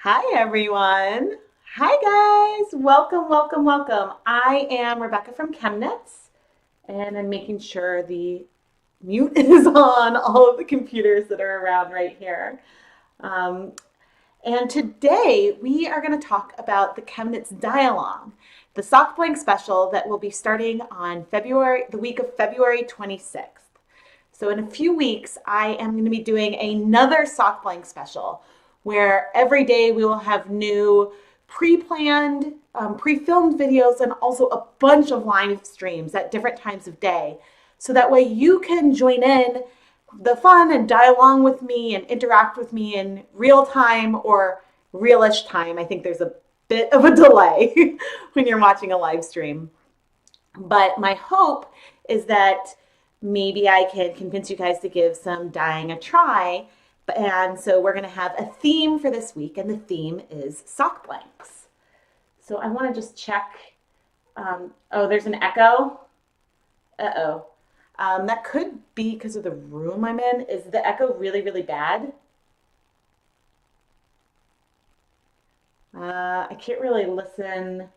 Hi everyone. Hi guys. Welcome, welcome, welcome. I am Rebecca from ChemKnits and I'm making sure the mute is on all of the computers that are around right here. Um, and today we are going to talk about the ChemKnits Dialogue, the sock blank special that will be starting on the week of February 26th. So in a few weeks, I am going to be doing another sock blank special where every day we will have new pre-planned, pre-filmed videos and also a bunch of live streams at different times of day. So that way you can join in the fun and die along with me and interact with me in real time or realish time. I think there's a bit of a delay when you're watching a live stream. But my hope is that maybe I can convince you guys to give some dyeing a try. And so we're going to have a theme for this week, and the theme is sock blanks. So I want to just check. Oh, there's an echo. Uh-oh. That could be because of the room I'm in. Is the echo really, really bad? I can't really listen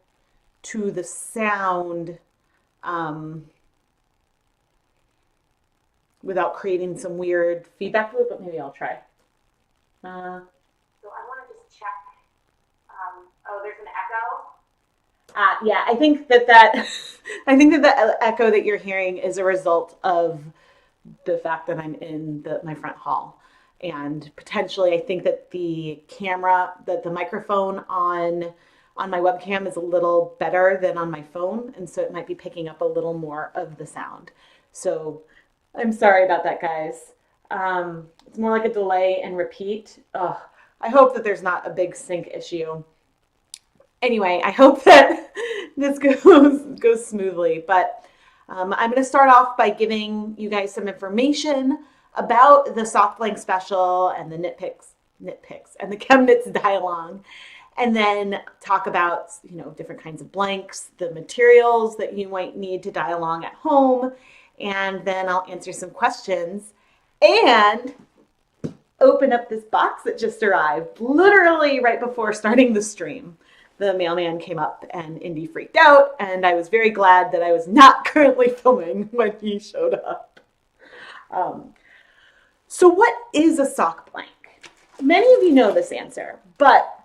to the sound without creating some weird feedback loop, but maybe I'll try. So I want to just check. Oh, there's an echo. Yeah, I think that I think that the echo that you're hearing is a result of the fact that I'm in my front hall, and potentially I think that the microphone on my webcam is a little better than on my phone, and so it might be picking up a little more of the sound. So I'm sorry about that, guys. It's more like a delay and repeat. Ugh, I hope that there's not a big sync issue. Anyway, I hope that this goes smoothly. But I'm going to start off by giving you guys some information about the sock blank special and the knit picks, and the ChemKnits dialogue, and then talk about different kinds of blanks, the materials that you might need to dye along at home, and then I'll answer some questions and open up this box that just arrived literally right before starting the stream. The mailman came up and Indy freaked out, and I was very glad that I was not currently filming when he showed up. So what is a sock blank? Many of you know this answer, but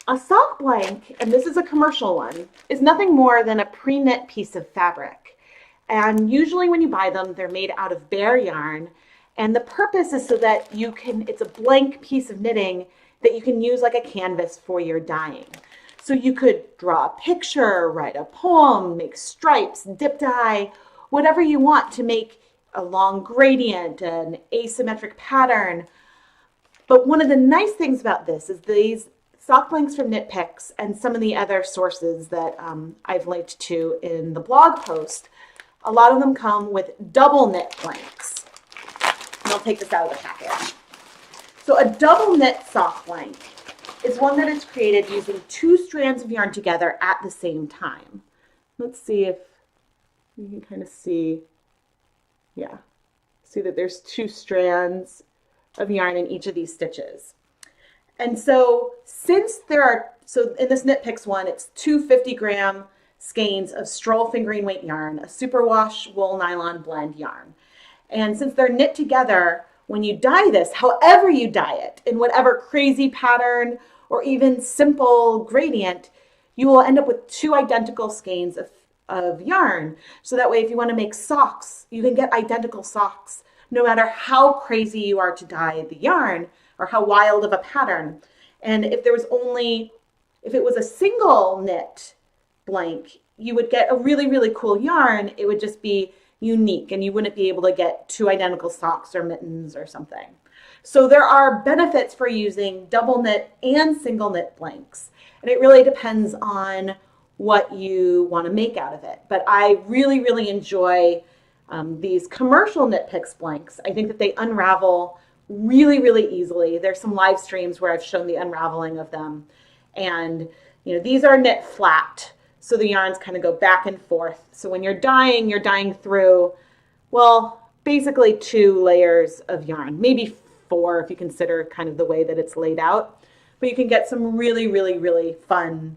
a sock blank, and this is a commercial one, is nothing more than a pre-knit piece of fabric. And usually when you buy them, they're made out of bare yarn. And the purpose is so that it's a blank piece of knitting that you can use like a canvas for your dyeing. So you could draw a picture, write a poem, make stripes, dip dye, whatever you want to make a long gradient, an asymmetric pattern. But one of the nice things about this is these sock blanks from Knit Picks and some of the other sources that I've linked to in the blog post, a lot of them come with double knit blanks. And I'll take this out of the package. So a double knit sock blank is one that is created using 2 strands of yarn together at the same time. Let's see if you can kind of see. Yeah, see that there's 2 strands of yarn in each of these stitches. And so so in this Knit Picks one, it's 2 50-gram skeins of Stroll fingering weight yarn, a superwash wool nylon blend yarn. And since they're knit together, when you dye this, however you dye it, in whatever crazy pattern or even simple gradient, you will end up with 2 identical skeins of yarn. So that way, if you want to make socks, you can get identical socks, no matter how crazy you are to dye the yarn or how wild of a pattern. And if it was a single knit blank, you would get a really, really cool yarn. It would just be unique, and you wouldn't be able to get 2 identical socks or mittens or something. So there are benefits for using double knit and single knit blanks, and it really depends on what you want to make out of it. But I really, really enjoy these commercial Knit Picks blanks. I think that they unravel really, really easily. There's some live streams where I've shown the unraveling of them, and these are knit flat. So the yarns kind of go back and forth. So when you're dyeing through, well, basically 2 layers of yarn, maybe 4 if you consider kind of the way that it's laid out. but you can get some really, really, really fun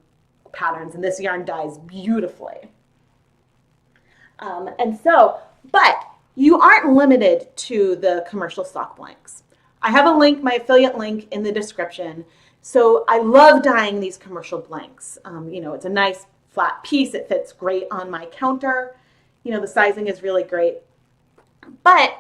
patterns, and this yarn dyes beautifully. But you aren't limited to the commercial sock blanks. I have a link, my affiliate link in the description. So I love dyeing these commercial blanks. You know, it's a nice flat piece. It fits great on my counter. You know, the sizing is really great. But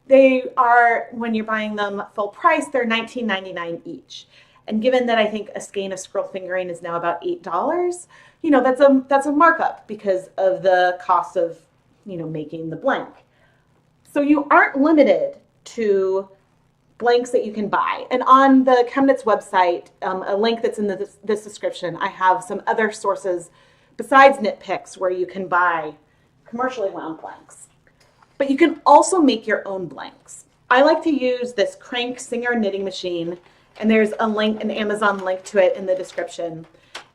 they are, when you're buying them full price, they're $19.99 each. And given that I think a skein of scroll fingering is now about $8, you know, that's a markup because of the cost of, you know, making the blank. So you aren't limited to blanks that you can buy. And on the ChemKnits website, a link that's in this description, I have some other sources besides Knit Picks where you can buy commercially wound blanks. But you can also make your own blanks. I like to use this Crank Singer knitting machine, and there's a link, an Amazon link to it in the description.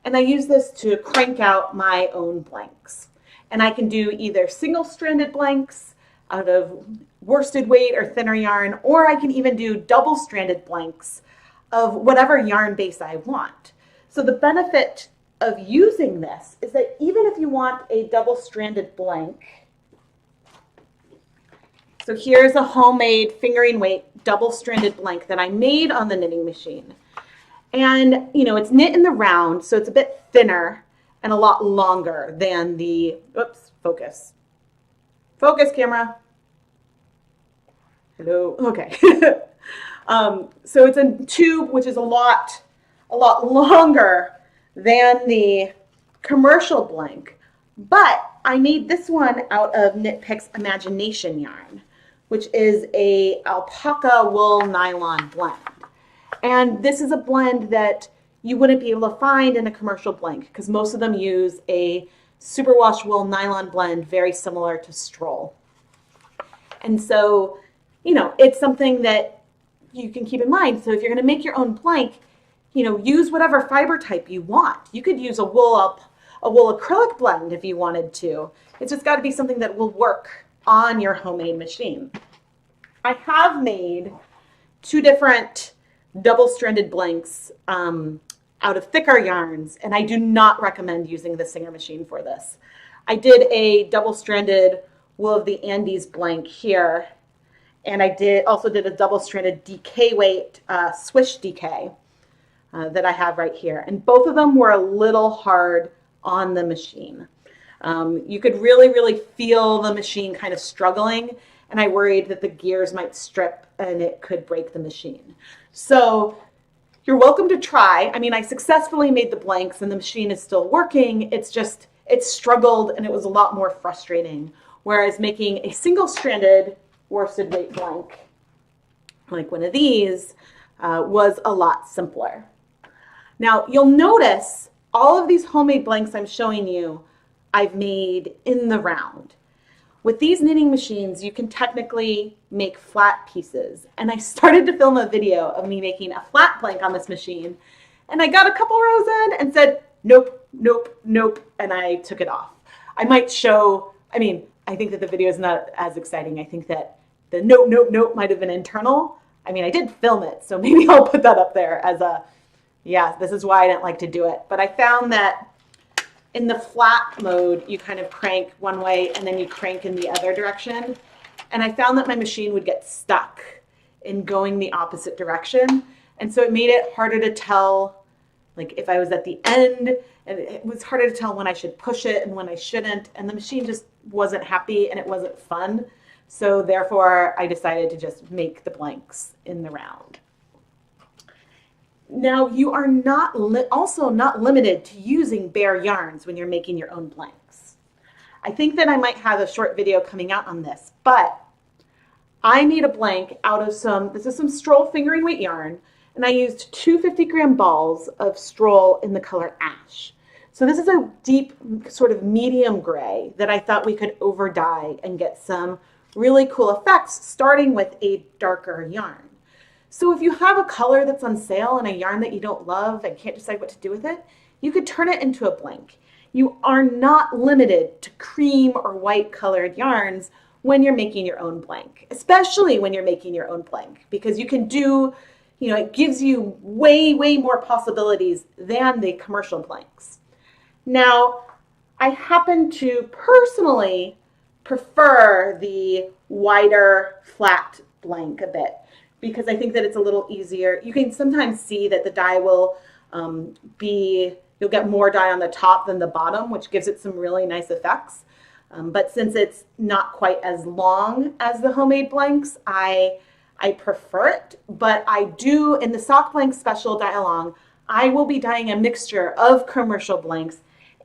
And I use this to crank out my own blanks. And I can do either single-stranded blanks out of worsted weight or thinner yarn, or I can even do double-stranded blanks of whatever yarn base I want. So the benefit of using this is that even if you want a double-stranded blank, so here's a homemade fingering weight double-stranded blank that I made on the knitting machine. And, you know, it's knit in the round, so it's a bit thinner and a lot longer than the, oops, focus. Focus, camera. Hello, okay. So it's a tube, which is a lot longer than the commercial blank. But I made this one out of Knit Picks Imagination yarn, which is a alpaca wool nylon blend. And this is a blend that you wouldn't be able to find in a commercial blank because most of them use a superwash wool nylon blend very similar to Stroll. And so, you know, it's something that you can keep in mind. So if you're going to make your own blank, you know, use whatever fiber type you want. You could use a wool acrylic blend if you wanted to. It's just got to be something that will work on your homemade machine. I have made 2 different double-stranded blanks out of thicker yarns, and I do not recommend using the Singer machine for this. I did a double-stranded Wool of the Andes blank here, and I also did a double-stranded DK weight swish DK that I have right here, and both of them were a little hard on the machine. You could really feel the machine kind of struggling, and I worried that the gears might strip and it could break the machine. So you're welcome to try. I mean, I successfully made the blanks and the machine is still working. It's just, it struggled and it was a lot more frustrating. Whereas making a single-stranded worsted weight blank, like one of these, was a lot simpler. Now, you'll notice all of these homemade blanks I'm showing you, I've made in the round. With these knitting machines, you can technically make flat pieces. And I started to film a video of me making a flat blank on this machine. And I got a couple rows in and said, nope, nope, nope. And I took it off. I might show, I mean, I think that the video is not as exciting. I think that the nope, nope, nope might have been internal. I mean, I did film it, so maybe I'll put that up there as a, yeah, this is why I didn't like to do it. But I found that in the flat mode, you kind of crank one way and then you crank in the other direction. And I found that my machine would get stuck in going the opposite direction. And so it made it harder to tell, like if I was at the end, and it was harder to tell when I should push it and when I shouldn't. And the machine just wasn't happy and it wasn't fun. So therefore I decided to just make the blanks in the round. Now, you are also not limited to using bare yarns when you're making your own blanks. I think that I might have a short video coming out on this, but I made a blank out of this is some Stroll fingering weight yarn, and I used 2 50-gram balls of Stroll in the color ash. So this is a deep sort of medium gray that I thought we could over dye and get some really cool effects starting with a darker yarn. So if you have a color that's on sale and a yarn that you don't love and can't decide what to do with it, you could turn it into a blank. You are not limited to cream or white colored yarns when you're making your own blank, especially when you're making your own blank, because you can do, you know, it gives you way, way more possibilities than the commercial blanks. Now, I happen to personally prefer the wider flat blank a bit because I think that it's a little easier. You can sometimes see that the die will you'll get more dye on the top than the bottom, which gives it some really nice effects. But since it's not quite as long as the homemade blanks, I prefer it. But I do, in the sock blank special dye along, I will be dyeing a mixture of commercial blanks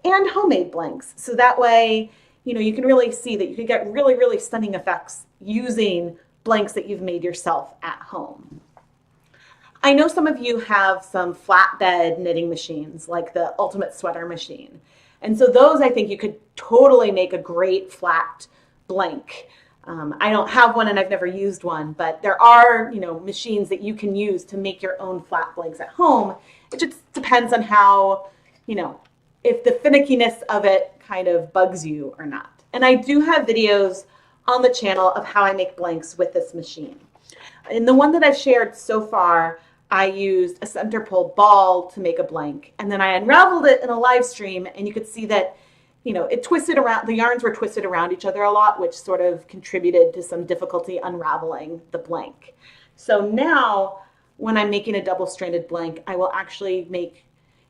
and homemade blanks. So that way, you know, you can really see that you can get really, really stunning effects using blanks that you've made yourself at home. I know some of you have some flatbed knitting machines like the Ultimate Sweater machine. And so those, I think you could totally make a great flat blank. I don't have one and I've never used one, but there are, you know, machines that you can use to make your own flat blanks at home. It just depends on how, you know, if the finickiness of it kind of bugs you or not. And I do have videos on the channel of how I make blanks with this machine. In the one that I've shared so far, I used a center pull ball to make a blank, and then I unraveled it in a live stream, and you could see that, you know, it twisted around, the yarns were twisted around each other a lot, which sort of contributed to some difficulty unraveling the blank. So now when I'm making a double-stranded blank, I will actually make,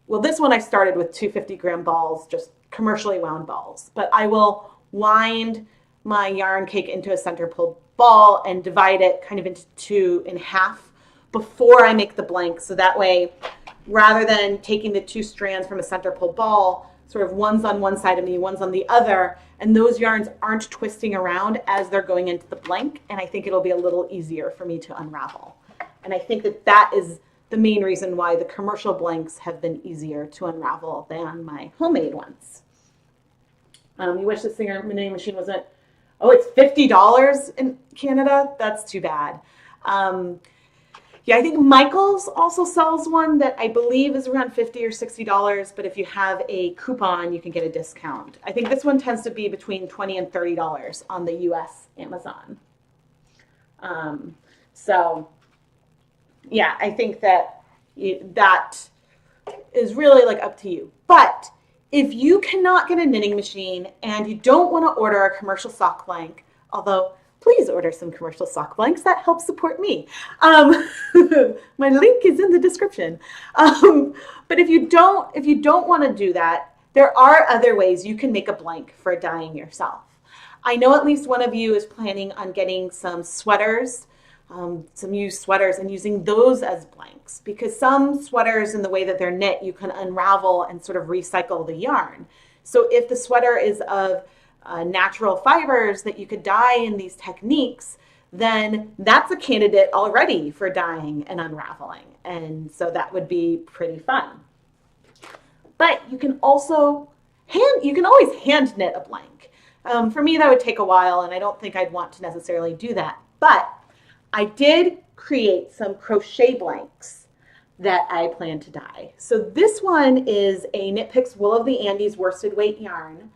well, this one I started with 250-gram balls, just commercially wound balls, but I will wind my yarn cake into a center pull ball and divide it kind of into two in half before I make the blank. So that way, rather than taking the two strands from a center pull ball, sort of one's on one side of me, one's on the other, and those yarns aren't twisting around as they're going into the blank, and I think it'll be a little easier for me to unravel. And I think that that is the main reason why the commercial blanks have been easier to unravel than my homemade ones. You wish this knitting machine wasn't, oh, it's $50 in Canada? That's too bad. Yeah, I think Michael's also sells one that I believe is around $50 or $60, but if you have a coupon, you can get a discount. I think this one tends to be between $20 and $30 on the US Amazon. So yeah, I think that that is really like up to you. But if you cannot get a knitting machine and you don't want to order a commercial sock blank, although please order some commercial sock blanks, that helps support me. My link is in the description. But if you don't want to do that, there are other ways you can make a blank for dyeing yourself. I know at least one of you is planning on getting some sweaters, some used sweaters, and using those as blanks, because some sweaters, in the way that they're knit, you can unravel and sort of recycle the yarn. So if the sweater is of natural fibers that you could dye in these techniques, then that's a candidate already for dyeing and unraveling. And so that would be pretty fun. But you can also always hand knit a blank. For me, that would take a while, and I don't think I'd want to necessarily do that. But I did create some crochet blanks that I plan to dye. So this one is a Knit Picks Wool of the Andes worsted weight yarn.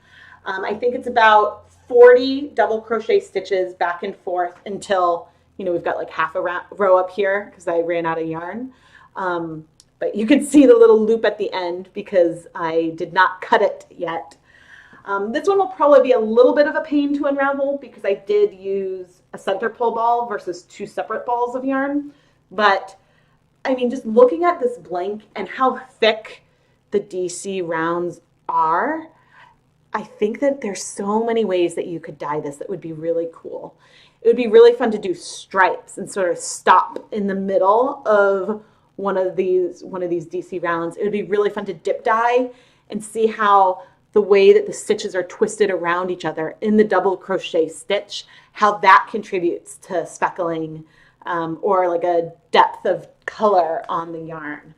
I think it's about 40 double crochet stitches back and forth until, you know, we've got like half a row up here because I ran out of yarn. But you can see the little loop at the end because I did not cut it yet. This one will probably be a little bit of a pain to unravel because I did use a center pull ball versus two separate balls of yarn. But I mean, just looking at this blank and how thick the DC rounds are, I think that there's so many ways that you could dye this that would be really cool. It would be really fun to do stripes and sort of stop in the middle of one of these DC rounds. It would be really fun to dip dye and see how the way that the stitches are twisted around each other in the double crochet stitch, how that contributes to speckling or like a depth of color on the yarn.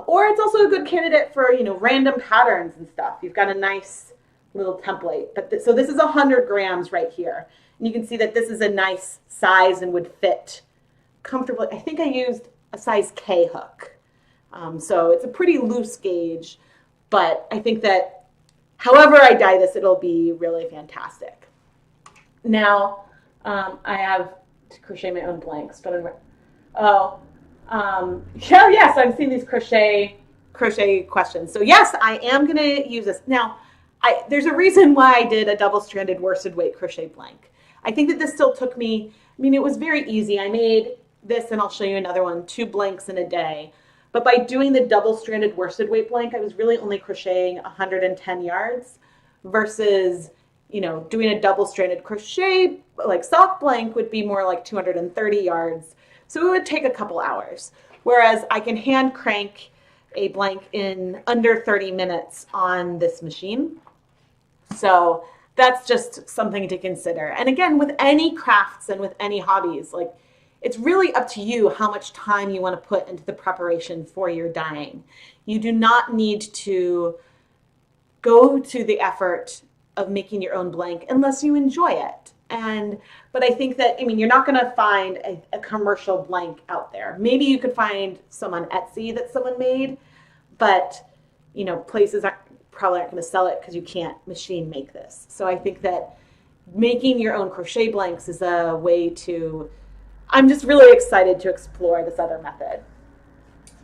Or it's also a good candidate for, you know, random patterns and stuff. You've got a nice little template. But so this is 100 grams right here. And you can see that this is a nice size and would fit comfortably. I think I used a size K hook. So it's a pretty loose gauge, but I think that however I dye this, it'll be really fantastic. Now, I have to crochet my own blanks, but Yeah, yes, I'm seeing these crochet questions. So yes, I am going to use this. Now, there's a reason why I did a double-stranded worsted weight crochet blank. I think that this still took me, I mean, it was very easy. I made this, and I'll show you another one, 2 blanks in a day. But by doing the double-stranded worsted weight blank, I was really only crocheting 110 yards versus, you know, doing a double-stranded crochet, like sock blank would be more like 230 yards. So it would take a couple hours. Whereas I can hand crank a blank in under 30 minutes on this machine. So that's just something to consider. And again, with any crafts and with any hobbies, like it's really up to you how much time you want to put into the preparation for your dyeing. You do not need to go to the effort of making your own blank unless you enjoy it. But I think that, I mean, you're not going to find a commercial blank out there. Maybe you could find some on Etsy that someone made, but, you know, places probably aren't going to sell it because you can't machine make this. So I think that making your own crochet blanks is a way to, I'm just really excited to explore this other method.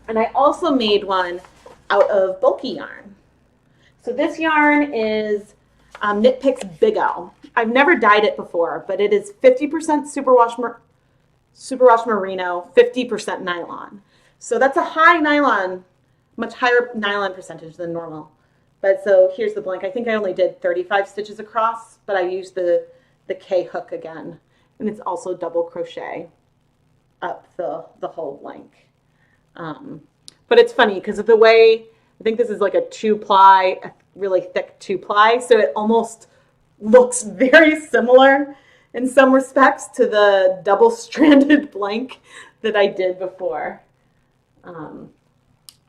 And I also made one out of bulky yarn. So this yarn is Knit Picks Big O. I've never dyed it before, but it is 50% superwash merino, 50% nylon. So that's a high nylon, much higher nylon percentage than normal. But so here's the blank. I think I only did 35 stitches across, but I used the K hook again. And it's also double crochet up the whole blank. But it's funny because of the way, I think this is like a 2-ply, a really thick 2-ply, so it almost looks very similar in some respects to the double-stranded blank that I did before.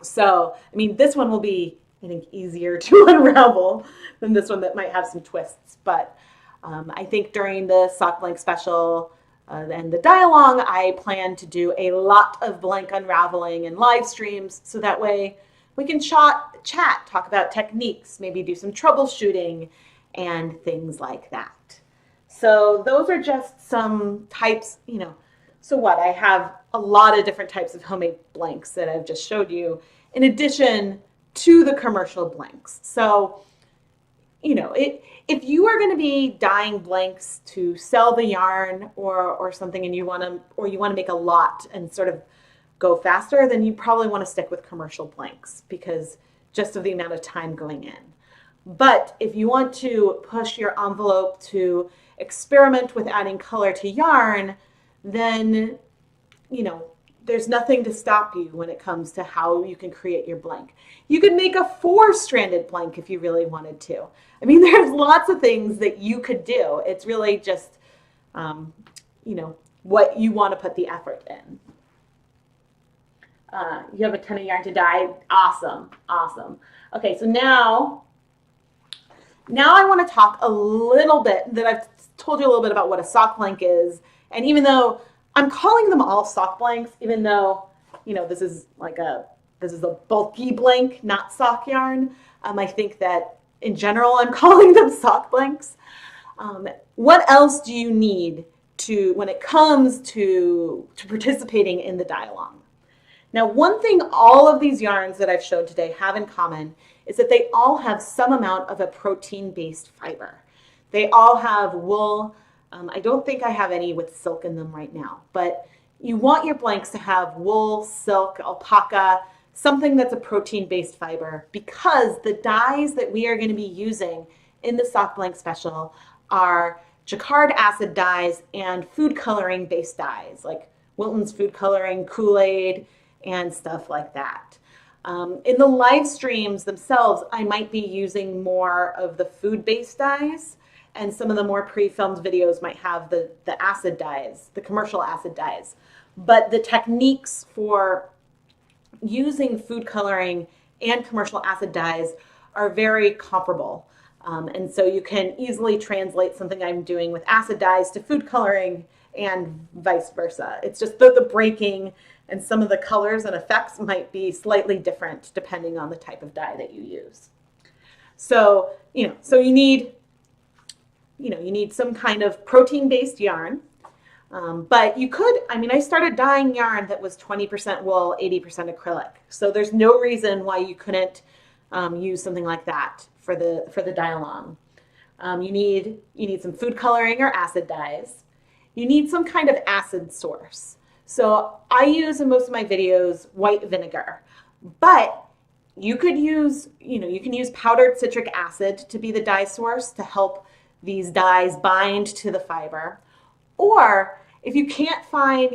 So, I mean, this one will be, I think, easier to unravel than this one that might have some twists. But I think during the sock blank special and the dye-along, I plan to do a lot of blank unraveling and live streams, so that way we can chat, talk about techniques, maybe do some troubleshooting and things like that. So those are just some types, you know. So what? I have a lot of different types of homemade blanks that I've just showed you, in addition to the commercial blanks. So, you know, if you are going to be dyeing blanks to sell the yarn or something, and you want to make a lot and sort of go faster, then you probably want to stick with commercial blanks because just of the amount of time going in. But if you want to push your envelope to experiment with adding color to yarn, then, you know, there's nothing to stop you when it comes to how you can create your blank. You could make a 4-stranded blank if you really wanted to. I mean, there's lots of things that you could do. It's really just, you know, what you want to put the effort in. You have a ton of yarn to dye. Awesome, awesome. Okay, so now I want to talk a little bit, that I've told you a little bit about what a sock blank is. And even though I'm calling them all sock blanks, even though, you know, this is a bulky blank, not sock yarn, I think that in general I'm calling them sock blanks. What else do you need when it comes to participating in the dye-along? Now, one thing all of these yarns that I've showed today have in common is that they all have some amount of a protein-based fiber. They all have wool. I don't think I have any with silk in them right now, but you want your blanks to have wool, silk, alpaca, something that's a protein-based fiber, because the dyes that we are going to be using in the sock blank special are jacquard acid dyes and food coloring based dyes, like Wilton's food coloring, Kool-Aid, and stuff like that. In the live streams themselves, I might be using more of the food-based dyes, and some of the more pre-filmed videos might have the acid dyes, the commercial acid dyes. But the techniques for using food coloring and commercial acid dyes are very comparable. And so you can easily translate something I'm doing with acid dyes to food coloring and vice versa. It's just the breaking and some of the colors and effects might be slightly different depending on the type of dye that you use. So, you need some kind of protein-based yarn. But you could, I mean, I started dyeing yarn that was 20% wool, 80% acrylic. So there's no reason why you couldn't use something like that for the dye along. You need some food coloring or acid dyes. You need some kind of acid source. So I use in most of my videos white vinegar, but you could use, you can use powdered citric acid to be the dye source to help these dyes bind to the fiber. Or if you can't find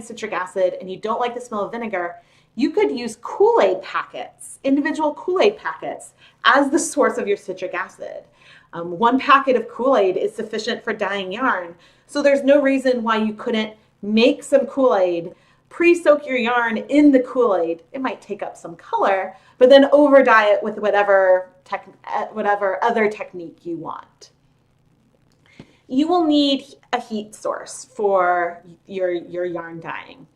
citric acid and you don't like the smell of vinegar, you could use Kool-Aid packets, individual Kool-Aid packets, as the source of your citric acid. One packet of Kool-Aid is sufficient for dyeing yarn, so there's no reason why you couldn't make some Kool-Aid, pre-soak your yarn in the Kool-Aid. It might take up some color, but then over dye it with whatever other technique you want. You will need a heat source for your yarn dyeing.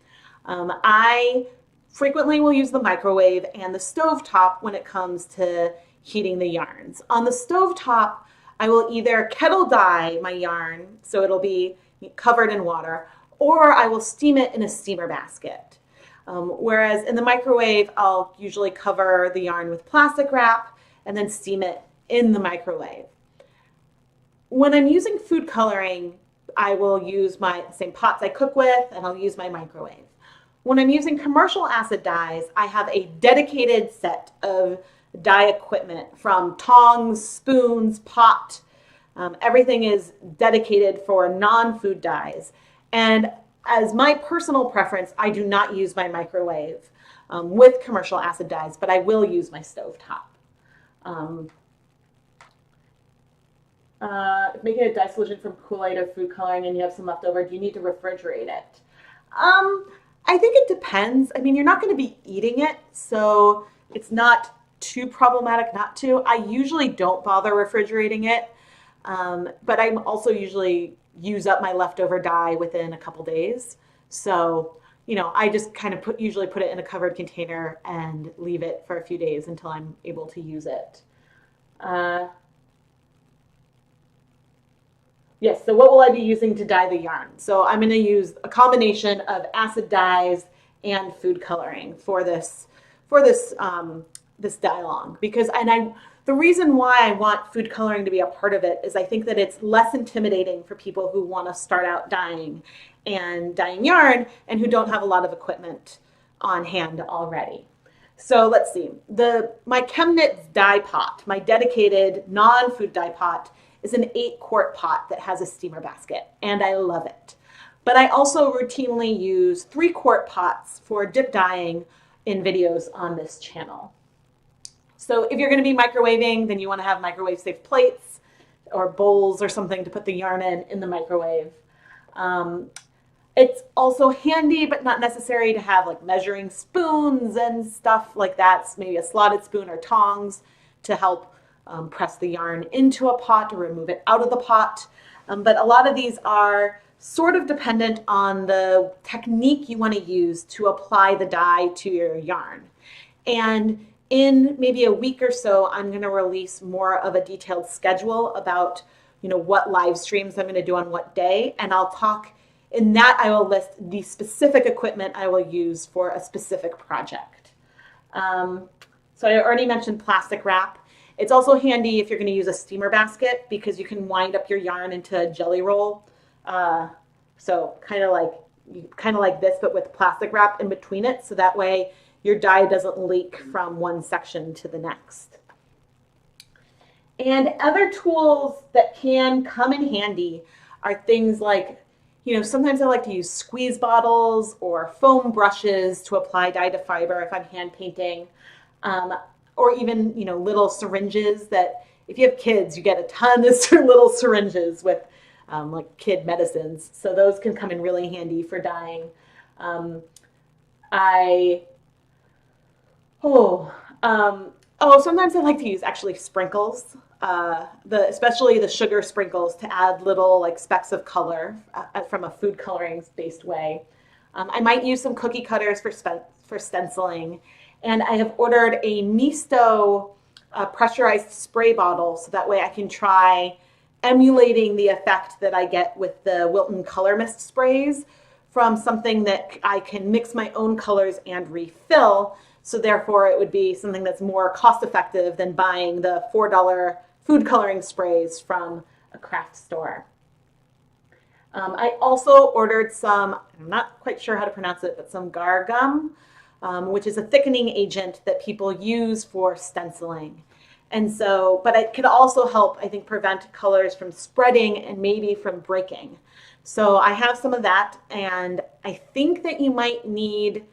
I frequently will use the microwave and the stovetop when it comes to heating the yarns. On the stovetop, I will either kettle dye my yarn, so it'll be covered in water, or I will steam it in a steamer basket. Whereas in the microwave, I'll usually cover the yarn with plastic wrap and then steam it in the microwave. When I'm using food coloring, I will use my same pots I cook with, and I'll use my microwave. When I'm using commercial acid dyes, I have a dedicated set of dye equipment, from tongs, spoons, pot. Everything is dedicated for non-food dyes. And as my personal preference, I do not use my microwave with commercial acid dyes, but I will use my stovetop. Making a dye solution from Kool-Aid or food coloring and you have some left over, do you need to refrigerate it? I think it depends. I mean, you're not going to be eating it, so it's not too problematic not to. I usually don't bother refrigerating it, but I'm also usually use up my leftover dye within a couple days. So, I just kind of usually put it in a covered container and leave it for a few days until I'm able to use it. Yes, so what will I be using to dye the yarn? So I'm going to use a combination of acid dyes and food coloring for this dye along, because the reason why I want food coloring to be a part of it is I think that it's less intimidating for people who want to start out dyeing yarn and who don't have a lot of equipment on hand already. So let's see, my ChemKnits dye pot, my dedicated non-food dye pot, is an 8-quart pot that has a steamer basket, and I love it. But I also routinely use 3-quart pots for dip dyeing in videos on this channel. So if you're going to be microwaving, then you want to have microwave-safe plates or bowls or something to put the yarn in the microwave. It's also handy, but not necessary, to have like measuring spoons and stuff like that, maybe a slotted spoon or tongs to help press the yarn into a pot or remove it out of the pot. But a lot of these are sort of dependent on the technique you want to use to apply the dye to your yarn. And in maybe a week or so, I'm going to release more of a detailed schedule about, what live streams I'm going to do on what day. And I'll talk in that, I will list the specific equipment I will use for a specific project. So I already mentioned plastic wrap. It's also handy if you're going to use a steamer basket, because you can wind up your yarn into a jelly roll. So kind of like this, but with plastic wrap in between it. So that way your dye doesn't leak from one section to the next. And other tools that can come in handy are things like, sometimes I like to use squeeze bottles or foam brushes to apply dye to fiber if I'm hand painting. Or even, little syringes that, if you have kids, you get a ton of little syringes with like kid medicines. So those can come in really handy for dyeing. Sometimes I like to use actually sprinkles, especially the sugar sprinkles, to add little like specks of color from a food coloring based way. I might use some cookie cutters for stenciling. And I have ordered a Misto pressurized spray bottle, so that way I can try emulating the effect that I get with the Wilton Color Mist sprays from something that I can mix my own colors and refill. So therefore it would be something that's more cost effective than buying the $4 food coloring sprays from a craft store. I also ordered some, I'm not quite sure how to pronounce it, but some gar gum, which is a thickening agent that people use for stenciling. And so, but it could also help, I think, prevent colors from spreading and maybe from breaking. So I have some of that, and I think that you might need,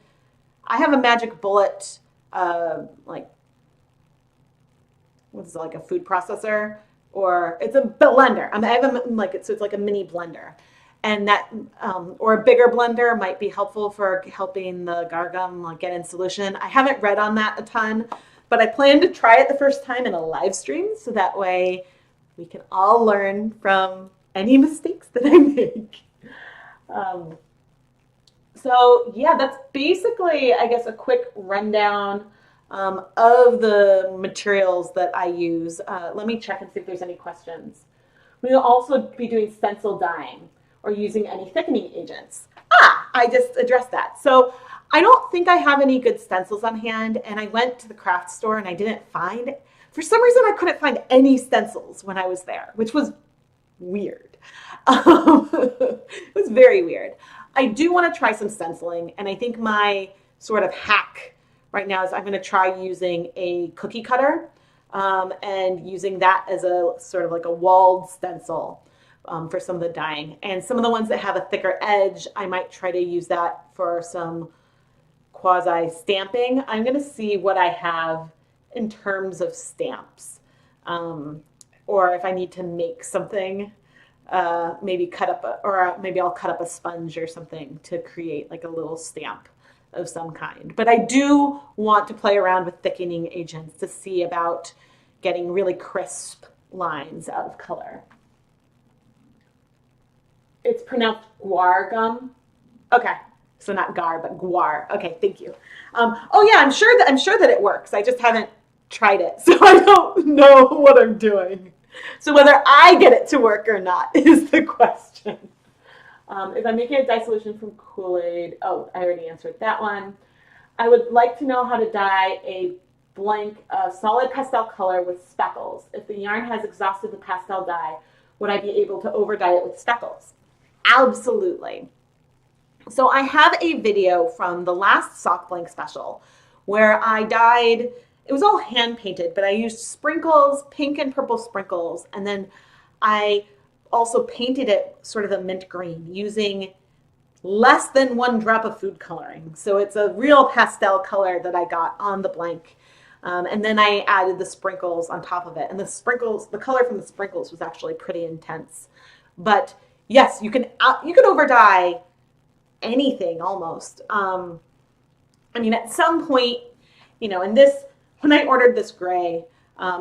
I have a magic bullet, like, what's it, like a food processor, or it's a blender. I have a, like, so it's like a mini blender. And that, or a bigger blender might be helpful for helping the gar gum like get in solution. I haven't read on that a ton, but I plan to try it the first time in a live stream, so that way we can all learn from any mistakes that I make. So yeah, that's basically, I guess, a quick rundown of the materials that I use. Let me check and see if there's any questions. We'll also be doing stencil dyeing or using any thickening agents. I just addressed that. So I don't think I have any good stencils on hand, and I went to the craft store and I didn't find, for some reason I couldn't find any stencils when I was there, which was weird. It was very weird. I do want to try some stenciling, and I think my sort of hack right now is I'm going to try using a cookie cutter and using that as a sort of like a walled stencil for some of the dyeing. And some of the ones that have a thicker edge, I might try to use that for some quasi stamping. I'm going to see what I have in terms of stamps, or if I need to make something, maybe cut up maybe I'll cut up a sponge or something to create like a little stamp of some kind. But I do want to play around with thickening agents to see about getting really crisp lines out of color. It's pronounced guar gum. Okay, so not gar, but guar. Okay, thank you. Oh yeah, I'm sure that it works. I just haven't tried it, so I don't know what I'm doing. So whether I get it to work or not is the question. If I'm making a dye solution from Kool-Aid, oh, I already answered that one. I would like to know how to dye a blank solid pastel color with speckles. If the yarn has exhausted the pastel dye, would I be able to over dye it with speckles? Absolutely. So I have a video from the last sock blank special where I dyed, it was all hand painted, but I used sprinkles, pink and purple sprinkles, and then I also painted it sort of a mint green using less than 1 drop of food coloring. So it's a real pastel color that I got on the blank. And then I added the sprinkles on top of it. And the sprinkles, the color from the sprinkles was actually pretty intense. But yes, you can over dye anything almost. I mean, at some point, you know, and this, when I ordered this gray,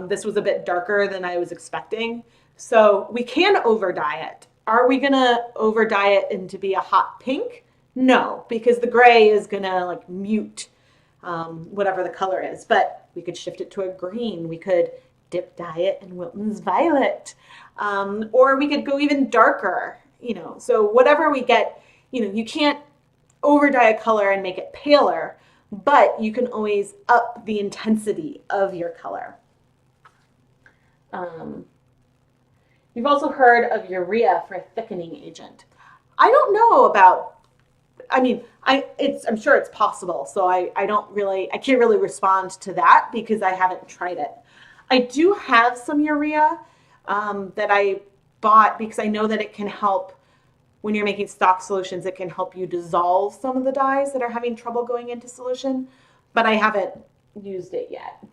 this was a bit darker than I was expecting. So we can over dye it. Are we gonna over dye it into be a hot pink? No, because the gray is gonna like mute whatever the color is. But we could shift it to a green. We could dip dye it in Wilton's violet, or we could go even darker. You know, so whatever we get, you know, you can't over dye a color and make it paler, but you can always up the intensity of your color. You've also heard of urea for a thickening agent. I don't know about, I mean, I'm sure it's possible. So I can't really respond to that because I haven't tried it. I do have some urea that I bought because I know that it can help when you're making stock solutions. It can help you dissolve some of the dyes that are having trouble going into solution, but I haven't used it yet.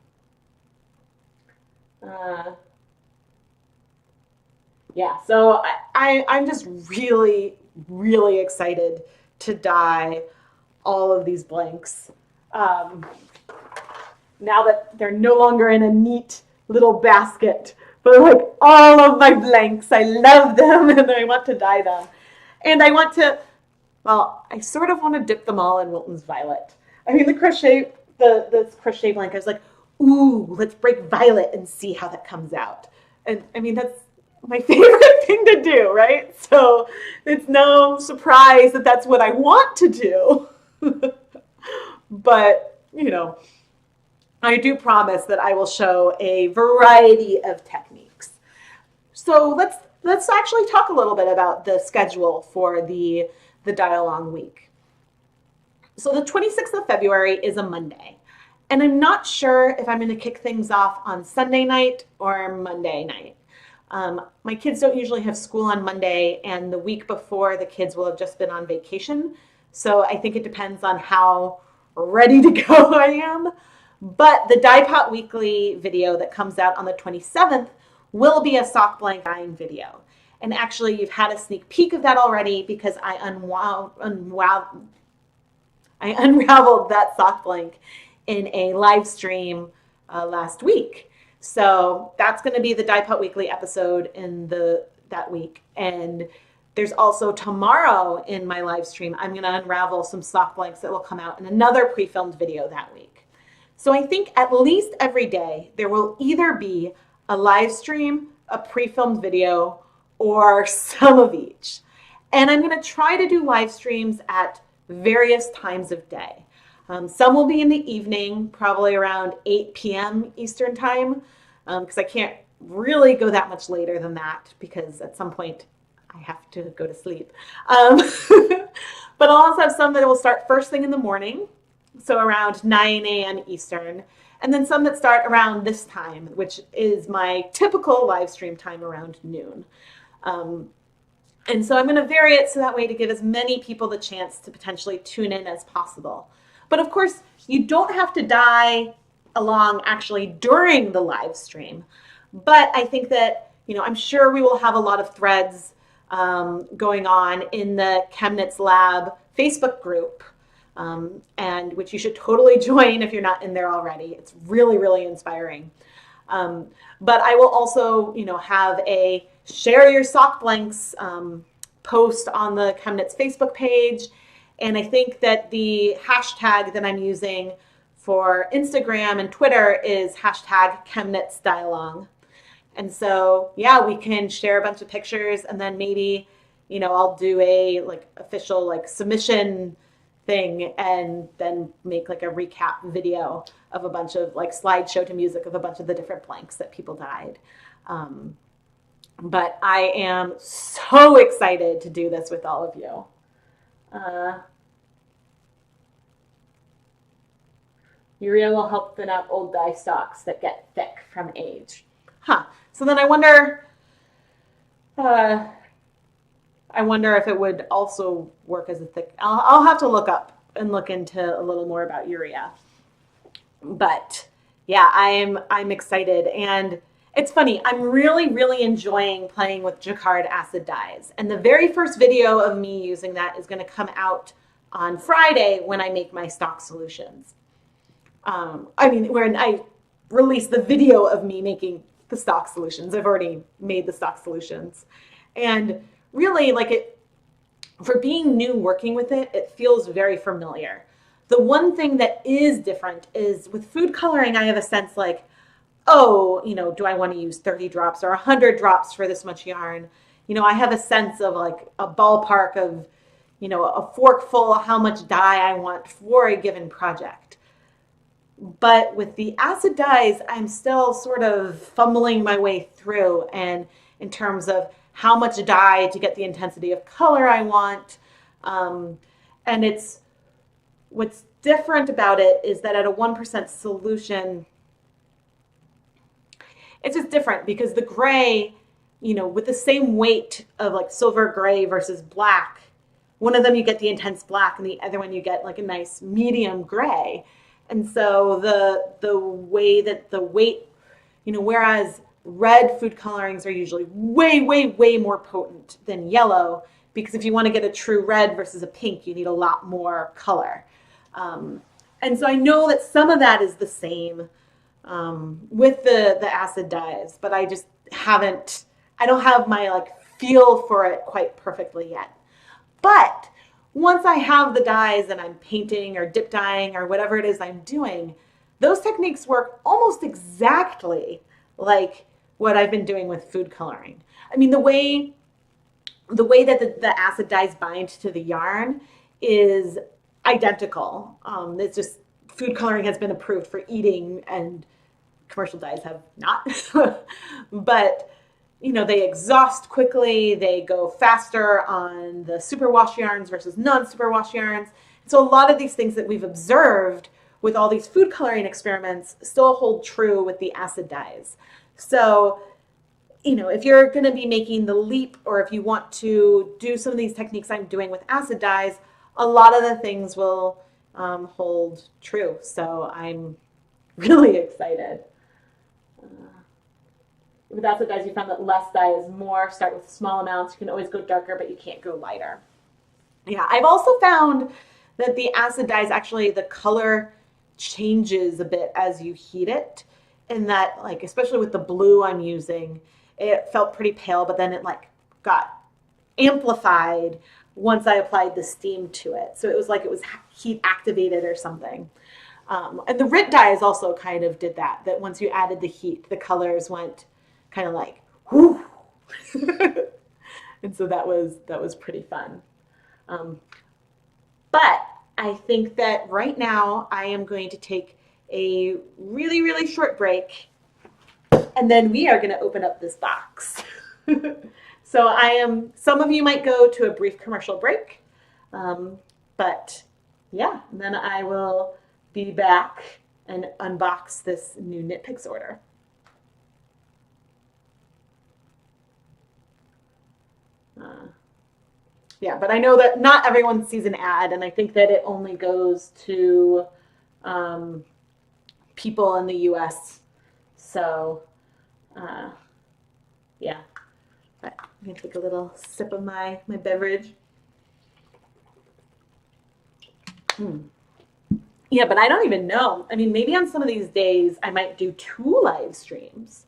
Yeah, so I'm just really, really excited to dye all of these blanks. Now that they're no longer in a neat little basket, but like all of my blanks, I love them and I want to dye them. And I want to, well, I sort of want to dip them all in Wilton's violet. I mean, the crochet blank, I was like, ooh, let's break violet and see how that comes out. And I mean, that's my favorite thing to do, right? So it's no surprise that that's what I want to do. But, you know, I do promise that I will show a variety of techniques. So let's actually talk a little bit about the schedule for the Dye-Along week. So the 26th of February is a Monday, and I'm not sure if I'm going to kick things off on Sunday night or Monday night. My kids don't usually have school on Monday, and the week before the kids will have just been on vacation. So I think it depends on how ready to go I am. But the Dye Pot Weekly video that comes out on the 27th will be a sock blank dyeing video. And actually, you've had a sneak peek of that already because I unraveled that sock blank in a live stream last week. So that's going to be the Dye Pot Weekly episode in that week. And there's also tomorrow in my live stream, I'm going to unravel some sock blanks that will come out in another pre-filmed video that week. So I think at least every day there will either be a live stream, a pre-filmed video, or some of each. And I'm going to try to do live streams at various times of day. Some will be in the evening, probably around 8 p.m. Eastern time, because I can't really go that much later than that because at some point I have to go to sleep. But I'll also have some that will start first thing in the morning, so around 9 a.m. Eastern, and then some that start around this time, which is my typical live stream time around noon. And so I'm going to vary it so that way to give as many people the chance to potentially tune in as possible. But of course, you don't have to dye along actually during the live stream. But I think that, you know, I'm sure we will have a lot of threads going on in the ChemKnits Lab Facebook group, and which you should totally join if you're not in there already. It's really, really inspiring. But I will also, you know, have a share your sock blanks post on the ChemKnits Facebook page. And I think that the hashtag that I'm using for Instagram and Twitter is hashtag ChemKnits Dye-Along. And so, yeah, we can share a bunch of pictures, and then maybe, you know, I'll do a like official like submission thing and then make like a recap video of a bunch of like slideshow to music of a bunch of the different blanks that people dyed. But I am so excited to do this with all of you. Urea will help thin out old dye stocks that get thick from age. So then I wonder if it would also work as a thick. I'll have to look up and look into a little more about urea. But yeah, I'm excited, and it's funny. I'm really enjoying playing with Jacquard acid dyes, and the very first video of me using that is going to come out on Friday when I make my stock solutions. When I release the video of me making the stock solutions. I've already made the stock solutions, and really, like, it, for being new working with it, it feels very familiar. The one thing that is different is with food coloring, I have a sense like, oh, you know, do I want to use 30 drops or 100 drops for this much yarn? You know, I have a sense of like a ballpark of, you know, a forkful, how much dye I want for a given project. But with the acid dyes, I'm still sort of fumbling my way through, and in terms of how much dye to get the intensity of color I want. And it's, what's different about it is that at a 1% solution, it's just different because the gray, you know, with the same weight of like silver gray versus black, one of them you get the intense black and the other one you get like a nice medium gray. And so the way that the weight, you know, whereas red food colorings are usually way more potent than yellow, because if you want to get a true red versus a pink, you need a lot more color. And so I know that some of that is the same with the acid dyes, but I just haven't, I don't have my like feel for it quite perfectly yet. But once I have the dyes and I'm painting or dip dyeing or whatever it is I'm doing, those techniques work almost exactly like what I've been doing with food coloring. I mean, the way that the acid dyes bind to the yarn is identical. It's just food coloring has been approved for eating and commercial dyes have not. But, you know, they exhaust quickly. They go faster on the superwash yarns versus non-superwash yarns. So a lot of these things that we've observed with all these food coloring experiments still hold true with the acid dyes. So, you know, if you're going to be making the leap, or if you want to do some of these techniques I'm doing with acid dyes, a lot of the things will hold true. So I'm really excited. With acid dyes, you found that less dye is more. Start with small amounts. You can always go darker, but you can't go lighter. Yeah, I've also found that the acid dyes, actually the color changes a bit as you heat it, and that, like, especially with the blue I'm using, it felt pretty pale, but then it like got amplified once I applied the steam to it. So it was like it was heat activated or something. And the RIT dyes also kind of did that once you added the heat, the colors went kind of like, whoo. And so that was pretty fun. But I think that right now I am going to take a really, really short break, and then we are going to open up this box. So some of you might go to a brief commercial break, but yeah, then I will be back and unbox this new Knit Picks order. Yeah, but I know that not everyone sees an ad, and I think that it only goes to people in the US. So, yeah. But I'm going to take a little sip of my beverage. Yeah, but I don't even know. I mean, maybe on some of these days I might do 2 live streams.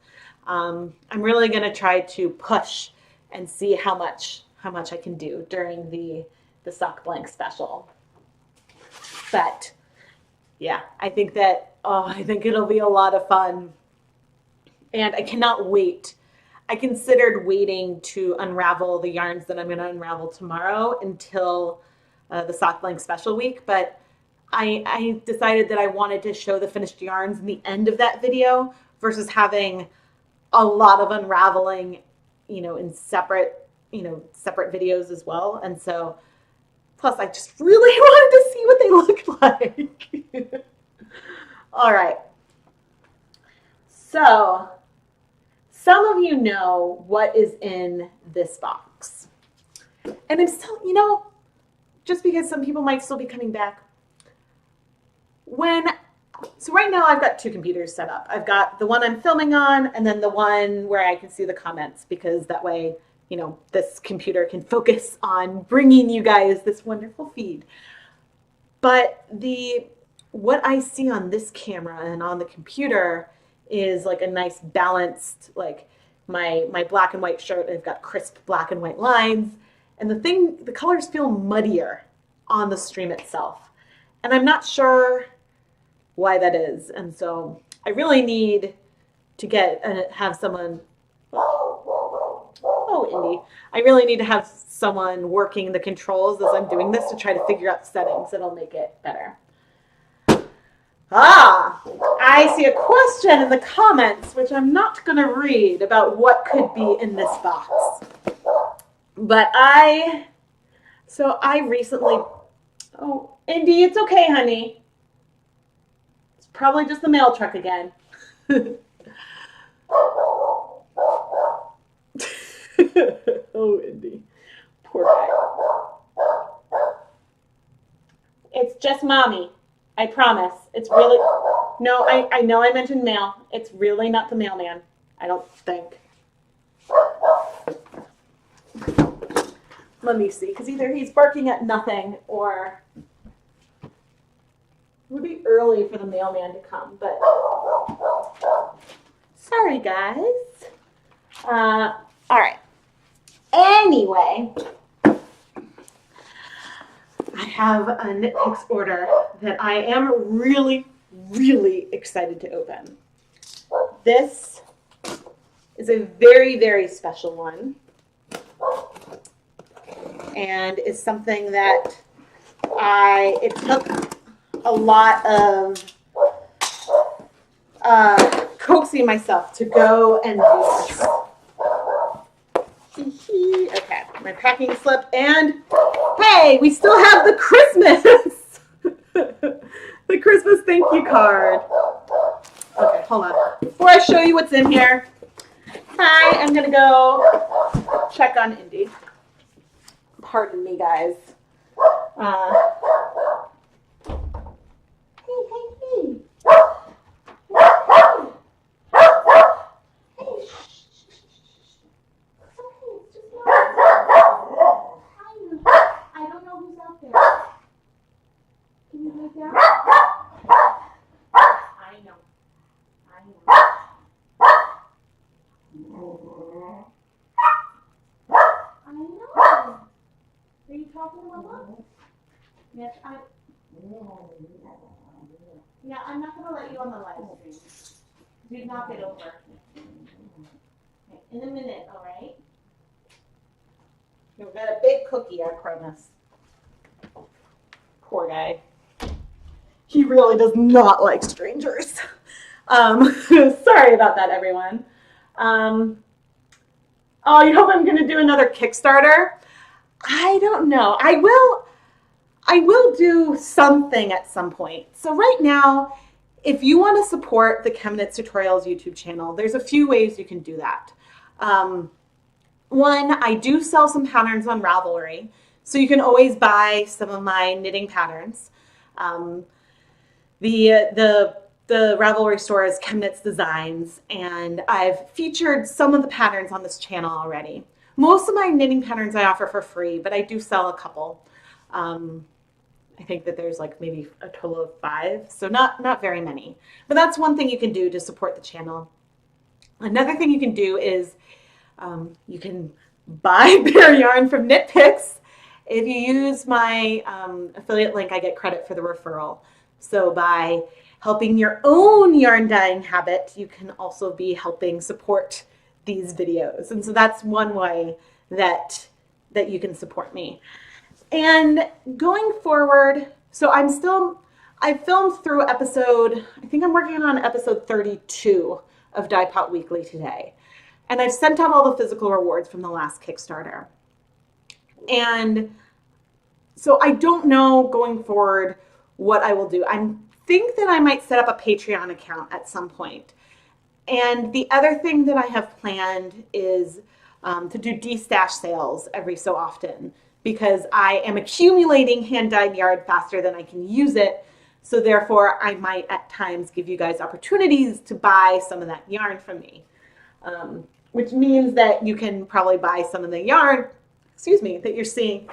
I'm really going to try to push and see how much I can do during the sock blank special. But yeah, I think it'll be a lot of fun, and I cannot wait. I considered waiting to unravel the yarns that I'm going to unravel tomorrow until the sock blank special week, but I decided that I wanted to show the finished yarns in the end of that video versus having a lot of unraveling, you know, in separate videos as well. And so, plus I just really wanted to see what they looked like. All right. So, some of you know what is in this box. And I'm still, you know, just because some people might still be coming back. So right now I've got 2 computers set up. I've got the one I'm filming on, and then the one where I can see the comments, because that way, you know, this computer can focus on bringing you guys this wonderful feed. But what I see on this camera and on the computer is like a nice balanced, like my black and white shirt, I've got crisp black and white lines, and the colors feel muddier on the stream itself. And I'm not sure why that is. And so I really need to have someone, oh, Indy, I really need to have someone working the controls as I'm doing this to try to figure out settings that'll make it better. I see a question in the comments, which I'm not going to read, about what could be in this box. But I recently, oh, Indy, it's okay, honey. It's probably just the mail truck again. Oh, Indy. Poor guy. It's just mommy. I promise. It's really... No, I know I mentioned mail. It's really not the mailman. I don't think. Let me see, because either he's barking at nothing, or it would be early for the mailman to come, but sorry, guys. All right. Anyway, I have a Knit Picks order that I am really, really excited to open. This is a very, very special one, and is something that it took a lot of coaxing myself to go and do this. Okay, my packing slip, and hey, we still have the Christmas, the Christmas thank you card. Okay, hold on. Before I show you what's in here, I'm gonna go check on Indy. Pardon me, guys. Hey. I don't know who's out there. Can you move down? I know. Are you talking to Mama? Yes, yeah, I'm not going to let you on the live stream. Do knock it over. Okay, in a minute, all right? We've got a big cookie, I promise. Poor guy. He really does not like strangers. Sorry about that, everyone. Oh, you hope I'm going to do another Kickstarter? I don't know. I will do something at some point. So right now, if you want to support the ChemKnits Tutorials YouTube channel, there's a few ways you can do that. One, I do sell some patterns on Ravelry, so you can always buy some of my knitting patterns. The Ravelry store is ChemKnits Designs, and I've featured some of the patterns on this channel already. Most of my knitting patterns I offer for free, but I do sell a couple. I think that there's like maybe a total of 5, so not very many. But that's one thing you can do to support the channel. Another thing you can do is you can buy bare yarn from Knit Picks. If you use my affiliate link, I get credit for the referral. So by helping your own yarn dyeing habit, you can also be helping support these videos. And so that's one way that you can support me. And going forward, so I filmed through episode, I think I'm working on episode 32 of Dye Pot Weekly today. And I've sent out all the physical rewards from the last Kickstarter. And so I don't know going forward what I will do. I think that I might set up a Patreon account at some point. And the other thing that I have planned is to do de-stash sales every so often, because I am accumulating hand-dyed yarn faster than I can use it. So therefore, I might at times give you guys opportunities to buy some of that yarn from me, which means that you can probably buy some of the yarn, that you're seeing,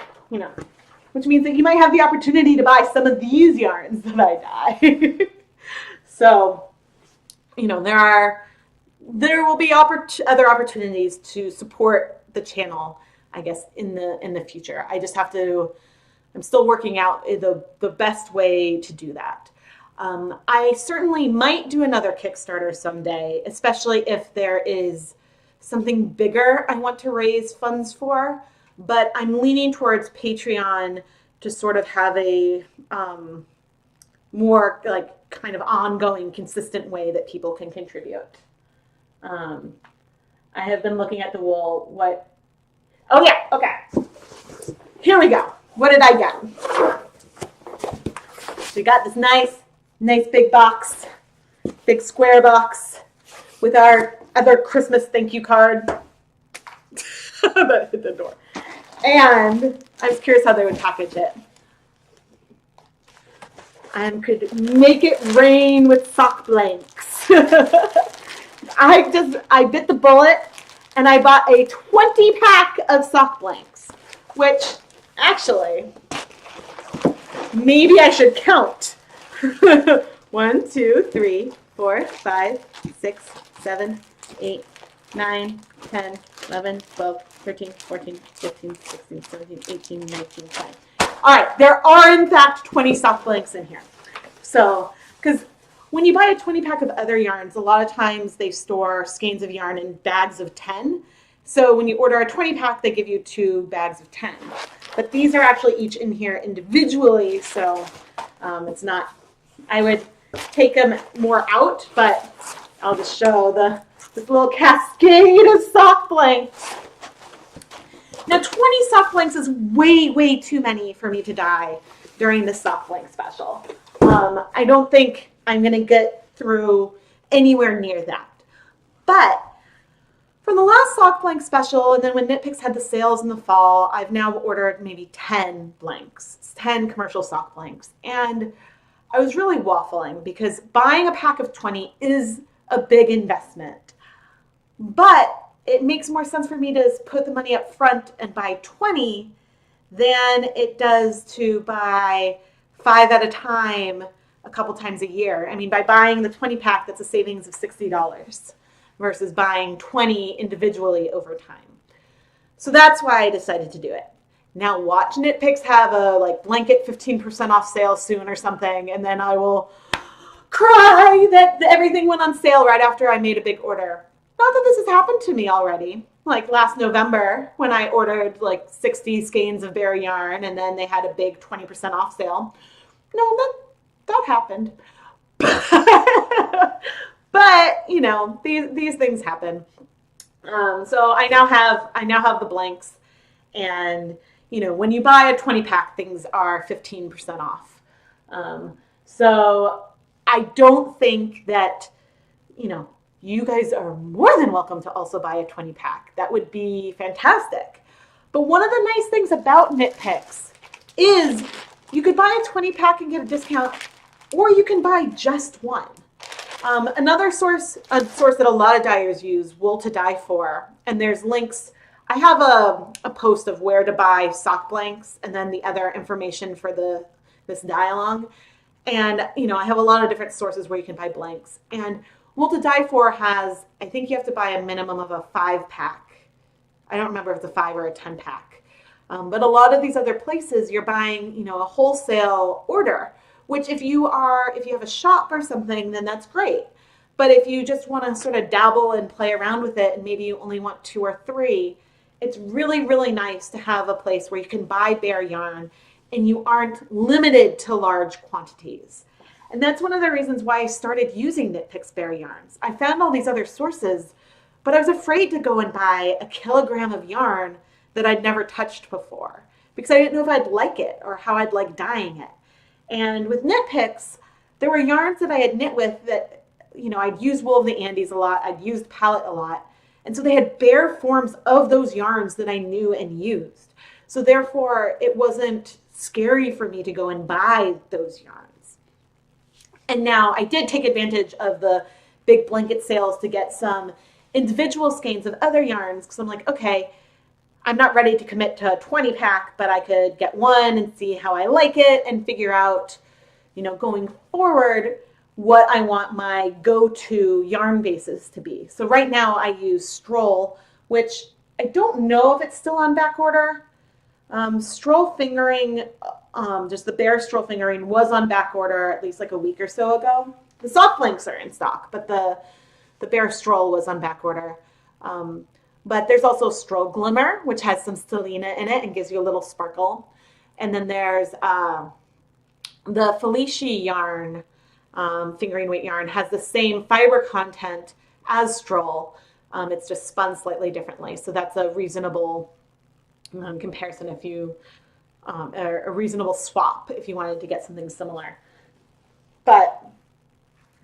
which means that you might have the opportunity to buy some of these yarns that I dye. So, there will be other opportunities to support the channel, I guess, in the future. I just have to, I'm still working out the best way to do that. I certainly might do another Kickstarter someday, especially if there is something bigger I want to raise funds for, but I'm leaning towards Patreon to sort of have a more like kind of ongoing, consistent way that people can contribute. I have been looking at the wool. Oh yeah, okay. Here we go. What did I get? So we got this nice big box, big square box with our other Christmas thank you card. That hit the door. And I was curious how they would package it. I could make it rain with sock blanks. I bit the bullet and I bought a 20-pack of sock blanks, which actually, maybe I should count. 1, 2, 3, 4, 5, 6, 7, 8, 9, 10, 11, 12, 13, 14, 15, 16, 17, 18, 19, 20. All right, there are in fact 20 sock blanks in here. So, because When you buy a 20 pack of other yarns, a lot of times they store skeins of yarn in bags of 10. So when you order a 20 pack, they give you 2 bags of 10. But these are actually each in here individually, so it's not, I would take them more out, but I'll just show this little cascade of sock blanks. Now 20 sock blanks is way, way too many for me to dye during the sock blank special. I don't think I'm going to get through anywhere near that. But from the last sock blank special, and then when Knit Picks had the sales in the fall, I've now ordered maybe 10 blanks, 10 commercial sock blanks. And I was really waffling because buying a pack of 20 is a big investment. But it makes more sense for me to put the money up front and buy 20 than it does to buy 5 at a time a couple times a year. I mean, by buying the 20 pack, that's a savings of $60 versus buying 20 individually over time. So that's why I decided to do it. Now watch Knit Picks have a blanket 15% off sale soon or something, and then I will cry that everything went on sale right after I made a big order. Not that this has happened to me already. Like last November when I ordered 60 skeins of bare yarn and then they had a big 20% off sale. No, that happened. But you know, these things happen. So I now have the blanks, and you know, when you buy a 20 pack, things are 15% off. So I don't think that, you know, you guys are more than welcome to also buy a 20 pack. That would be fantastic. But one of the nice things about Knit Picks is you could buy a 20 pack and get a discount, or you can buy just one. Another source that a lot of dyers use, Wool to Dye For, and there's links. I have a post of where to buy sock blanks and then the other information for this dye along. And you know, I have a lot of different sources where you can buy blanks. And Wool to Dye For has, I think you have to buy a minimum of a 5 pack. I don't remember if it's a 5 or a 10 pack. But a lot of these other places, you're buying, you know, a wholesale order, which if you have a shop or something, then that's great. But if you just want to sort of dabble and play around with it, and maybe you only want 2 or 3, it's really, really nice to have a place where you can buy bare yarn and you aren't limited to large quantities. And that's one of the reasons why I started using Knit Picks bare yarns. I found all these other sources, but I was afraid to go and buy a kilogram of yarn that I'd never touched before because I didn't know if I'd like it or how I'd like dyeing it. And with Knit Picks, there were yarns that I had knit with that, you know, I'd used Wool of the Andes a lot, I'd used Palette a lot, and so they had bare forms of those yarns that I knew and used. So therefore, it wasn't scary for me to go and buy those yarns. And now I did take advantage of the big blanket sales to get some individual skeins of other yarns because I'm like, okay, I'm not ready to commit to a 20 pack, but I could get one and see how I like it and figure out, you know, going forward, what I want my go-to yarn bases to be. So right now I use Stroll, which I don't know if it's still on back order. Stroll fingering, just the bare Stroll fingering was on back order at least like a week or so ago. The sock blanks are in stock, but the bare Stroll was on back order. But there's also Stroll Glimmer, which has some stellina in it and gives you a little sparkle. And then there's the Felicia yarn, fingering weight yarn, has the same fiber content as Stroll. It's just spun slightly differently. So that's a reasonable comparison if you, a reasonable swap if you wanted to get something similar. But,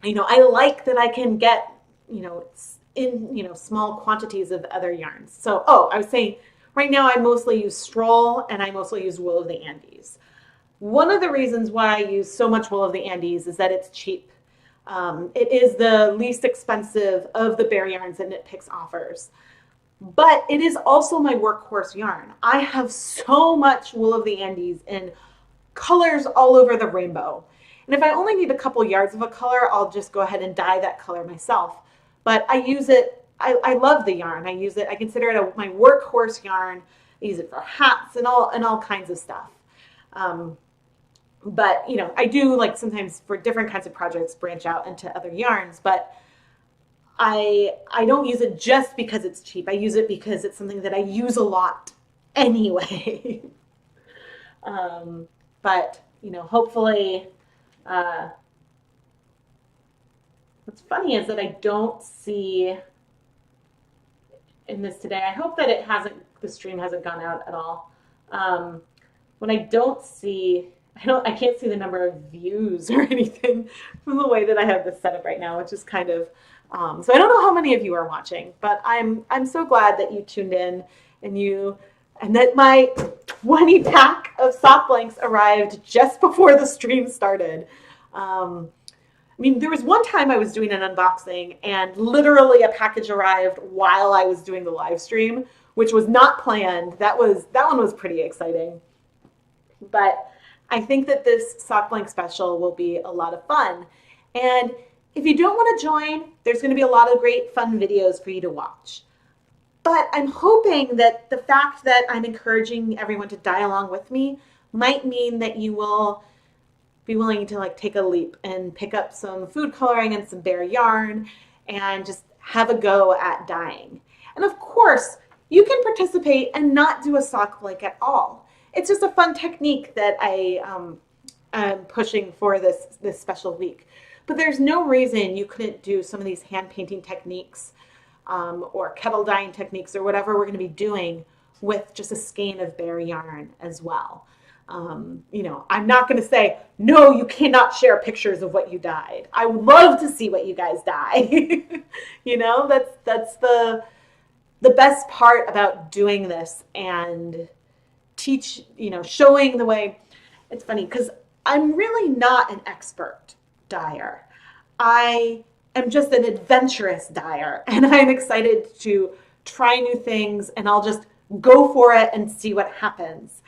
you know, I like that I can get, you know, in, you know, small quantities of other yarns. So, I was saying right now I mostly use Stroll and I mostly use Wool of the Andes. One of the reasons why I use so much Wool of the Andes is that it's cheap. It is the least expensive of the bare yarns that Knit Picks offers. But it is also my workhorse yarn. I have so much Wool of the Andes in colors all over the rainbow. And if I only need a couple yards of a color, I'll just go ahead and dye that color myself. But I use it, I love the yarn. I use it, I consider it my workhorse yarn. I use it for hats and all kinds of stuff. But, you know, I do like sometimes for different kinds of projects branch out into other yarns, but I don't use it just because it's cheap. I use it because it's something that I use a lot anyway. But, you know, hopefully, what's funny is that I don't see in this today. I hope that the stream hasn't gone out at all. When I don't see, I can't see the number of views or anything from the way that I have this set up right now, which is kind of, so I don't know how many of you are watching, but I'm so glad that you tuned in and that my 20 pack of sock blanks arrived just before the stream started. I mean, there was one time I was doing an unboxing and literally a package arrived while I was doing the live stream, which was not planned. That one was pretty exciting. But I think that this sock blank special will be a lot of fun. And if you don't want to join, there's going to be a lot of great fun videos for you to watch. But I'm hoping that the fact that I'm encouraging everyone to dye along with me might mean that you will be willing to like take a leap and pick up some food coloring and some bare yarn and just have a go at dyeing. And of course, you can participate and not do a sock blank at all. It's just a fun technique that I am pushing for this special week. But there's no reason you couldn't do some of these hand painting techniques or kettle dyeing techniques or whatever we're going to be doing with just a skein of bare yarn as well. You know, I'm not going to say, no, you cannot share pictures of what you dyed. I would love to see what you guys dye. You know, that's the best part about doing this and showing the way. It's funny because I'm really not an expert dyer. I am just an adventurous dyer and I'm excited to try new things and I'll just go for it and see what happens.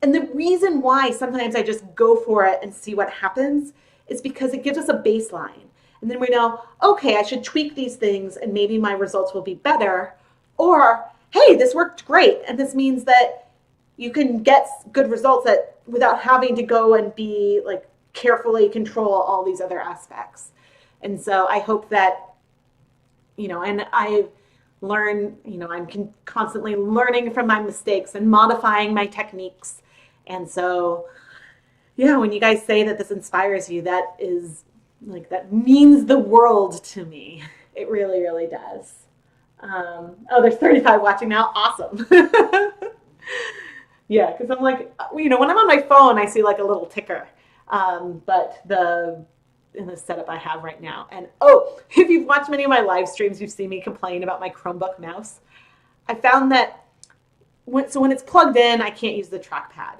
And the reason why sometimes I just go for it and see what happens is because it gives us a baseline. And then we know, okay, I should tweak these things and maybe my results will be better. Or, hey, this worked great. And this means that you can get good results without having to go and be like carefully control all these other aspects. And so I hope that, you know, and I learn, you know, I'm constantly learning from my mistakes and modifying my techniques. And so, yeah, when you guys say that this inspires you, that means the world to me. It really, really does. Oh, there's 35 watching now. Awesome. Yeah, because I'm like, you know, when I'm on my phone, I see like a little ticker. But in the setup I have right now. And oh, if you've watched many of my live streams, you've seen me complain about my Chromebook mouse. I found that when it's plugged in, I can't use the trackpad.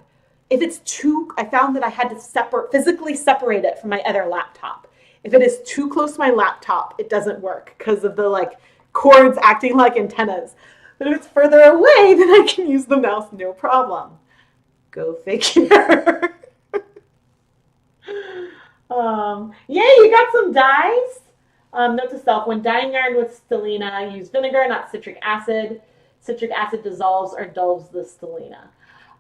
If it's I found that I had to physically separate it from my other laptop. If it is too close to my laptop, it doesn't work because of the like cords acting like antennas. But if it's further away, then I can use the mouse, no problem. Go figure. Yay, you got some dyes. Note to self, when dyeing yarn with stellina, use vinegar, not citric acid. Citric acid dissolves or dulls the stellina.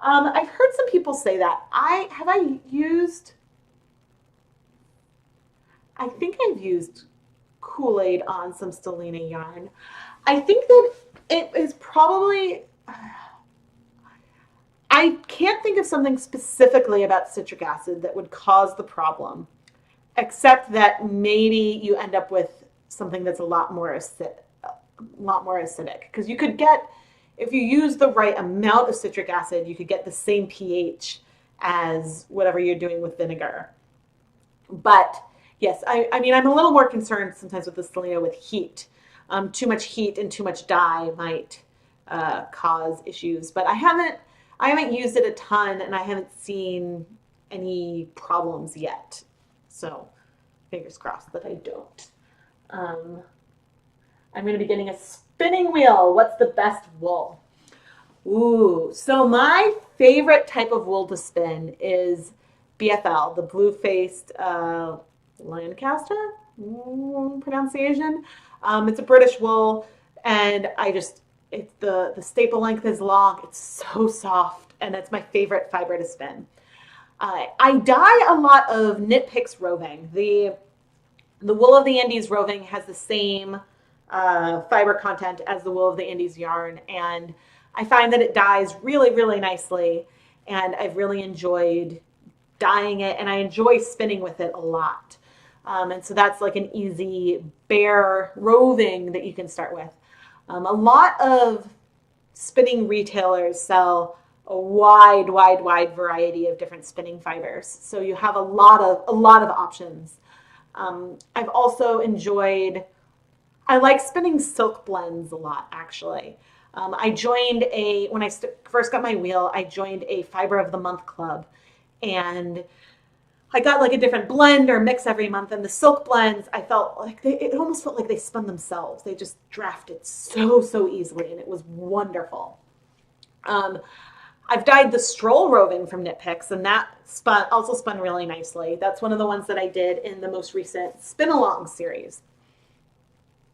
I've heard some people say that. I think I've used Kool-Aid on some stellina yarn. I think that it is probably, I can't think of something specifically about citric acid that would cause the problem, except that maybe you end up with something that's a lot more acidic. Because you could get, if you use the right amount of citric acid, you could get the same pH as whatever you're doing with vinegar. But yes, I mean, I'm a little more concerned sometimes with the stellina with heat. Too much heat and too much dye might cause issues. But I haven't used it a ton, and I haven't seen any problems yet. So fingers crossed that I don't. I'm going to be getting a spinning wheel. What's the best wool? Ooh, so my favorite type of wool to spin is BFL, the blue-faced Lancaster pronunciation. It's a British wool, and the staple length is long. It's so soft, and it's my favorite fiber to spin. I dye a lot of Knit Picks roving. The Wool of the Andes roving has the same fiber content as the Wool of the Andes yarn, and I find that it dyes really, really nicely, and I've really enjoyed dyeing it, and I enjoy spinning with it a lot. And so that's like an easy bare roving that you can start with. A lot of spinning retailers sell a wide variety of different spinning fibers, so you have a lot of options. I've also enjoyed, I like spinning silk blends a lot, actually. I joined when I first got my wheel, I joined a Fiber of the Month club, and I got like a different blend or mix every month, and the silk blends, I felt like it almost felt like they spun themselves. They just drafted so easily, and it was wonderful. I've dyed the Stroll roving from Knit Picks, and that also spun really nicely. That's one of the ones that I did in the most recent Spin Along series.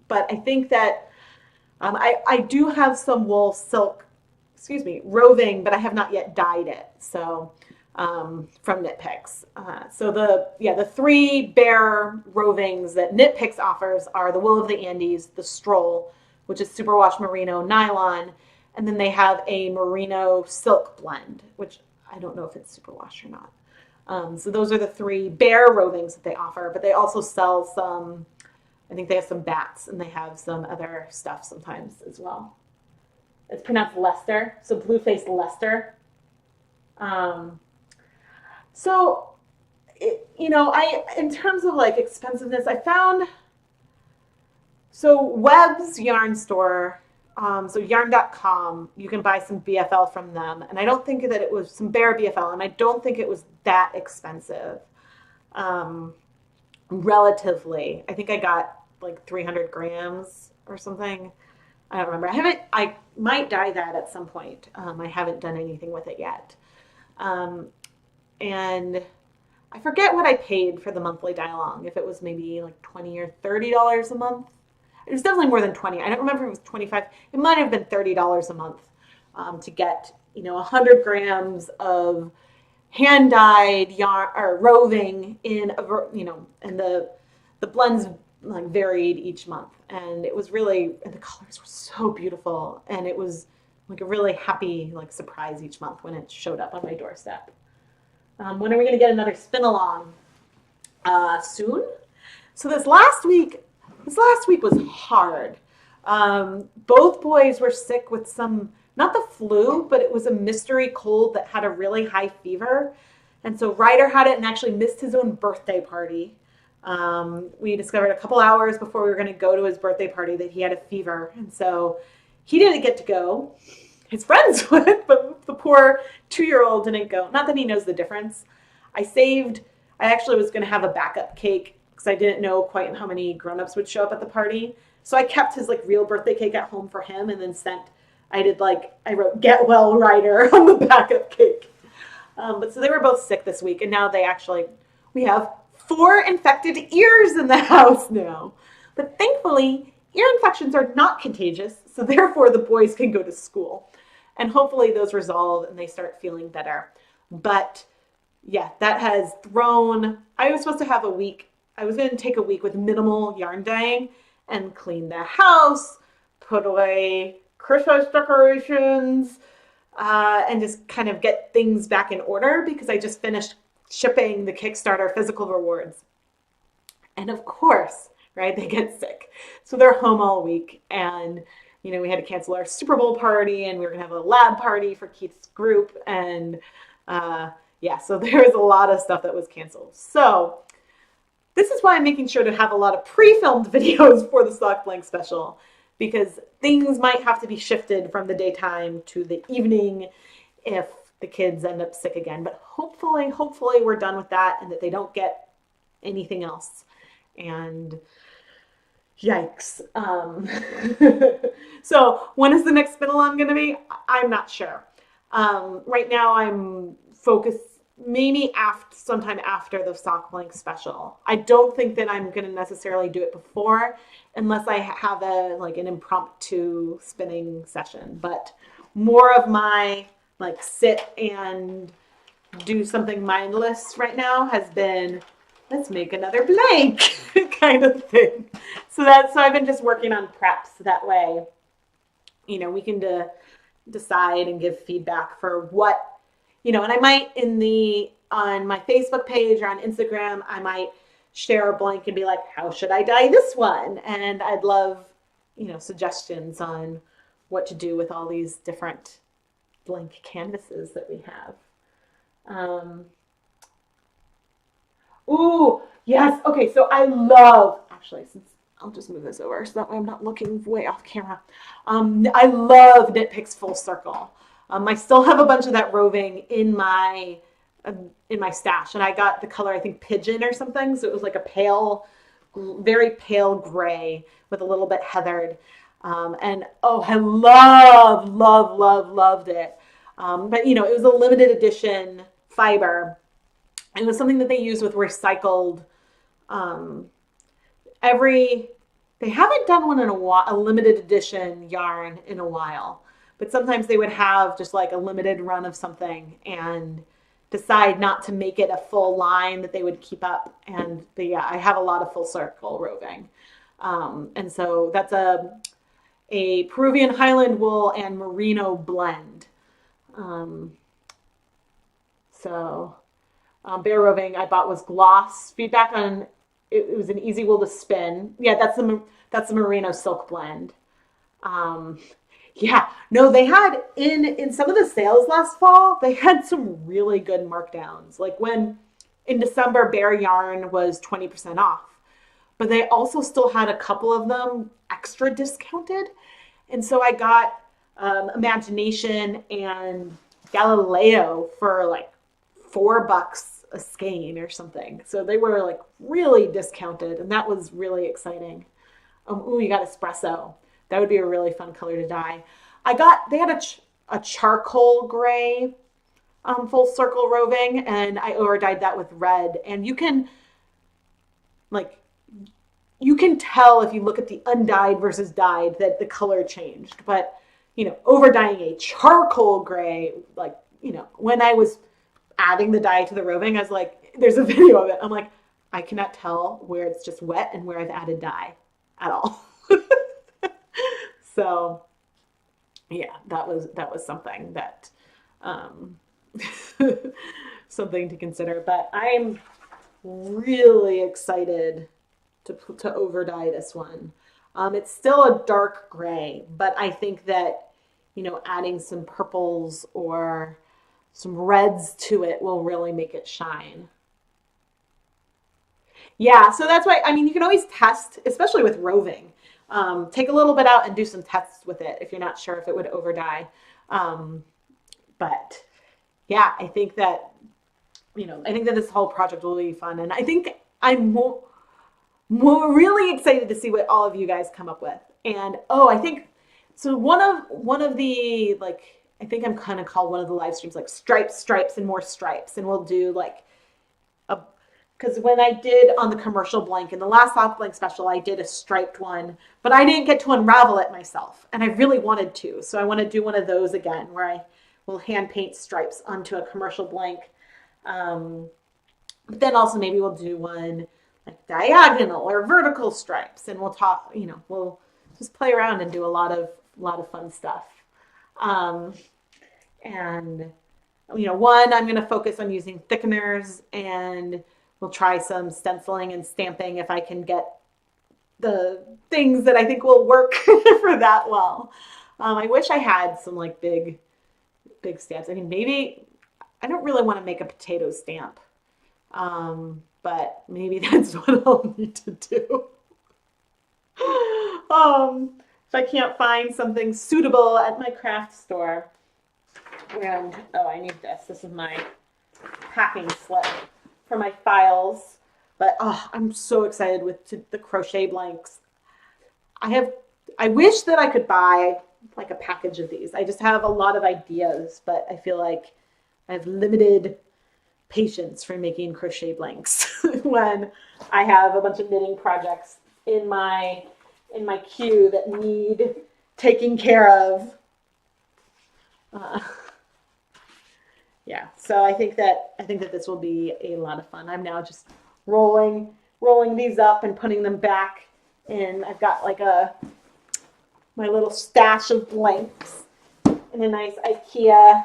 But I think that I do have some wool silk, roving, but I have not yet dyed it. So from Knit Picks. So the three bare rovings that Knit Picks offers are the Wool of the Andes, the Stroll, which is superwash merino nylon, and then they have a merino silk blend, which I don't know if it's superwash or not. So those are the three bare rovings that they offer, but they also sell some, I think they have some bats, and they have some other stuff sometimes as well. It's pronounced Leicester, so blue-faced Leicester. So, in terms of like expensiveness, I found, so Webb's yarn store, so yarn.com, you can buy some BFL from them. And I don't think that it was some bare BFL, and I don't think it was that expensive, relatively. I think I got like 300 grams or something. I don't remember. I might dye that at some point. I haven't done anything with it yet. And I forget what I paid for the monthly dye along, if it was maybe like $20 or $30 a month. It was definitely more than 20. I don't remember if it was 25. It might have been $30 a month to get, 100 grams of hand dyed yarn or roving in and the blends like varied each month, and it was really, and the colors were so beautiful, and it was like a really happy like surprise each month when it showed up on my doorstep. When are we going to get another spin along? Soon. So this last week was hard. Both boys were sick with some, not the flu, but it was a mystery cold that had a really high fever. And so Ryder had it and actually missed his own birthday party. We discovered a couple hours before we were going to go to his birthday party that he had a fever. And so he didn't get to go. His friends would, but the poor 2-year-old didn't go. Not that he knows the difference. I actually was going to have a backup cake because I didn't know quite how many grown-ups would show up at the party. So I kept his like real birthday cake at home for him, and then I wrote "Get Well, Ryder" on the backup cake. But so they were both sick this week, and now we have 4 infected ears in the house now. But thankfully, ear infections are not contagious, so therefore the boys can go to school. And hopefully those resolve and they start feeling better. But yeah, that has thrown, I was supposed to have a week. I was going to take a week with minimal yarn dyeing and clean the house, put away Christmas decorations, and just kind of get things back in order because I just finished shipping the Kickstarter physical rewards. And of course, right, they get sick. So they're home all week, and we had to cancel our Super Bowl party, and we were going to have a lab party for Keith's group. And so there was a lot of stuff that was canceled. So this is why I'm making sure to have a lot of pre-filmed videos for the Sock Blank special, because things might have to be shifted from the daytime to the evening if the kids end up sick again. But hopefully we're done with that and that they don't get anything else. And yikes. So when is the next spin along going to be? I'm not sure. Right now I'm focused maybe sometime after the Sock Blank special. I don't think that I'm going to necessarily do it before unless I have an impromptu spinning session. But more of my sit and do something mindless right now has been, let's make another blank kind of thing. So I've been just working on preps that way. You know, we can decide and give feedback for what, you know, and I might on my Facebook page or on Instagram, I might share a blank and be like, how should I dye this one? And I'd love, you know, suggestions on what to do with all these different blank canvases that we have. Ooh, yes. Okay, so I love, actually, since I'll just move this over so that way I'm not looking way off camera. I love Knit Picks Full Circle. I still have a bunch of that roving in my stash, and I got the color, I think, Pigeon or something. So it was like a pale, very pale gray with a little bit heathered. And oh, I loved it. But you know, it was a limited edition fiber. It was something that they use with recycled. They haven't done one in a limited edition yarn in a while, but sometimes they would have just like a limited run of something and decide not to make it a full line that they would keep up. But yeah, I have a lot of full circle roving. And so that's a Peruvian Highland wool and merino blend. Bare roving I bought was gloss. Feedback on it was an easy wool to spin. Yeah, that's the merino silk blend. Yeah, no, they had in some of the sales last fall, they had some really good markdowns. Like when in December, Bare Yarn was 20% off, but they also still had a couple of them extra discounted. And so I got Imagination and Galileo for like $4 a skein or something. So they were like really discounted, and that was really exciting. Ooh, you got espresso. That would be a really fun color to dye. They had a charcoal gray full circle roving, and I over dyed that with red. And you can tell if you look at the undyed versus dyed that the color changed. But you know, over dyeing a charcoal gray, like, you know, when I was adding the dye to the roving, I was like, there's a video of it. I'm like, I cannot tell where it's just wet and where I've added dye at all. So yeah, that was something that something to consider. But I'm really excited to over dye this one. It's still a dark gray, but I think that, you know, adding some purples or some reds to it will really make it shine. Yeah, so that's why, I mean, you can always test, especially with roving. Take a little bit out and do some tests with it if you're not sure if it would over dye. But yeah, I think that, you know, I think that this whole project will be fun. And I think I'm more really excited to see what all of you guys come up with. And oh, I think so one of the, like, I think I'm kind of called one of the live streams like stripes and more stripes, and we'll do like because when I did on the commercial blank in the last soft blank special, I did a striped one, but I didn't get to unravel it myself, and I really wanted to. So I want to do one of those again where I will hand paint stripes onto a commercial blank. But then also maybe we'll do one like diagonal or vertical stripes, and we'll talk, you know, we'll just play around and do a lot of fun stuff. And you know, one, I'm going to focus on using thickeners, and we'll try some stenciling and stamping if I can get the things that I think will work for that well. I wish I had some like big stamps. I mean, maybe I don't really want to make a potato stamp, but maybe that's what I'll need to do. If I can't find something suitable at my craft store. And oh, I need this. This is my packing slip for my files. But oh, I'm so excited with the crochet blanks. I wish that I could buy like a package of these. I just have a lot of ideas, but I feel like I have limited patience for making crochet blanks when I have a bunch of knitting projects in my queue that need taking care of. Yeah, so I think that this will be a lot of fun. I'm now just rolling these up and putting them back in. I've got like my little stash of blanks in a nice IKEA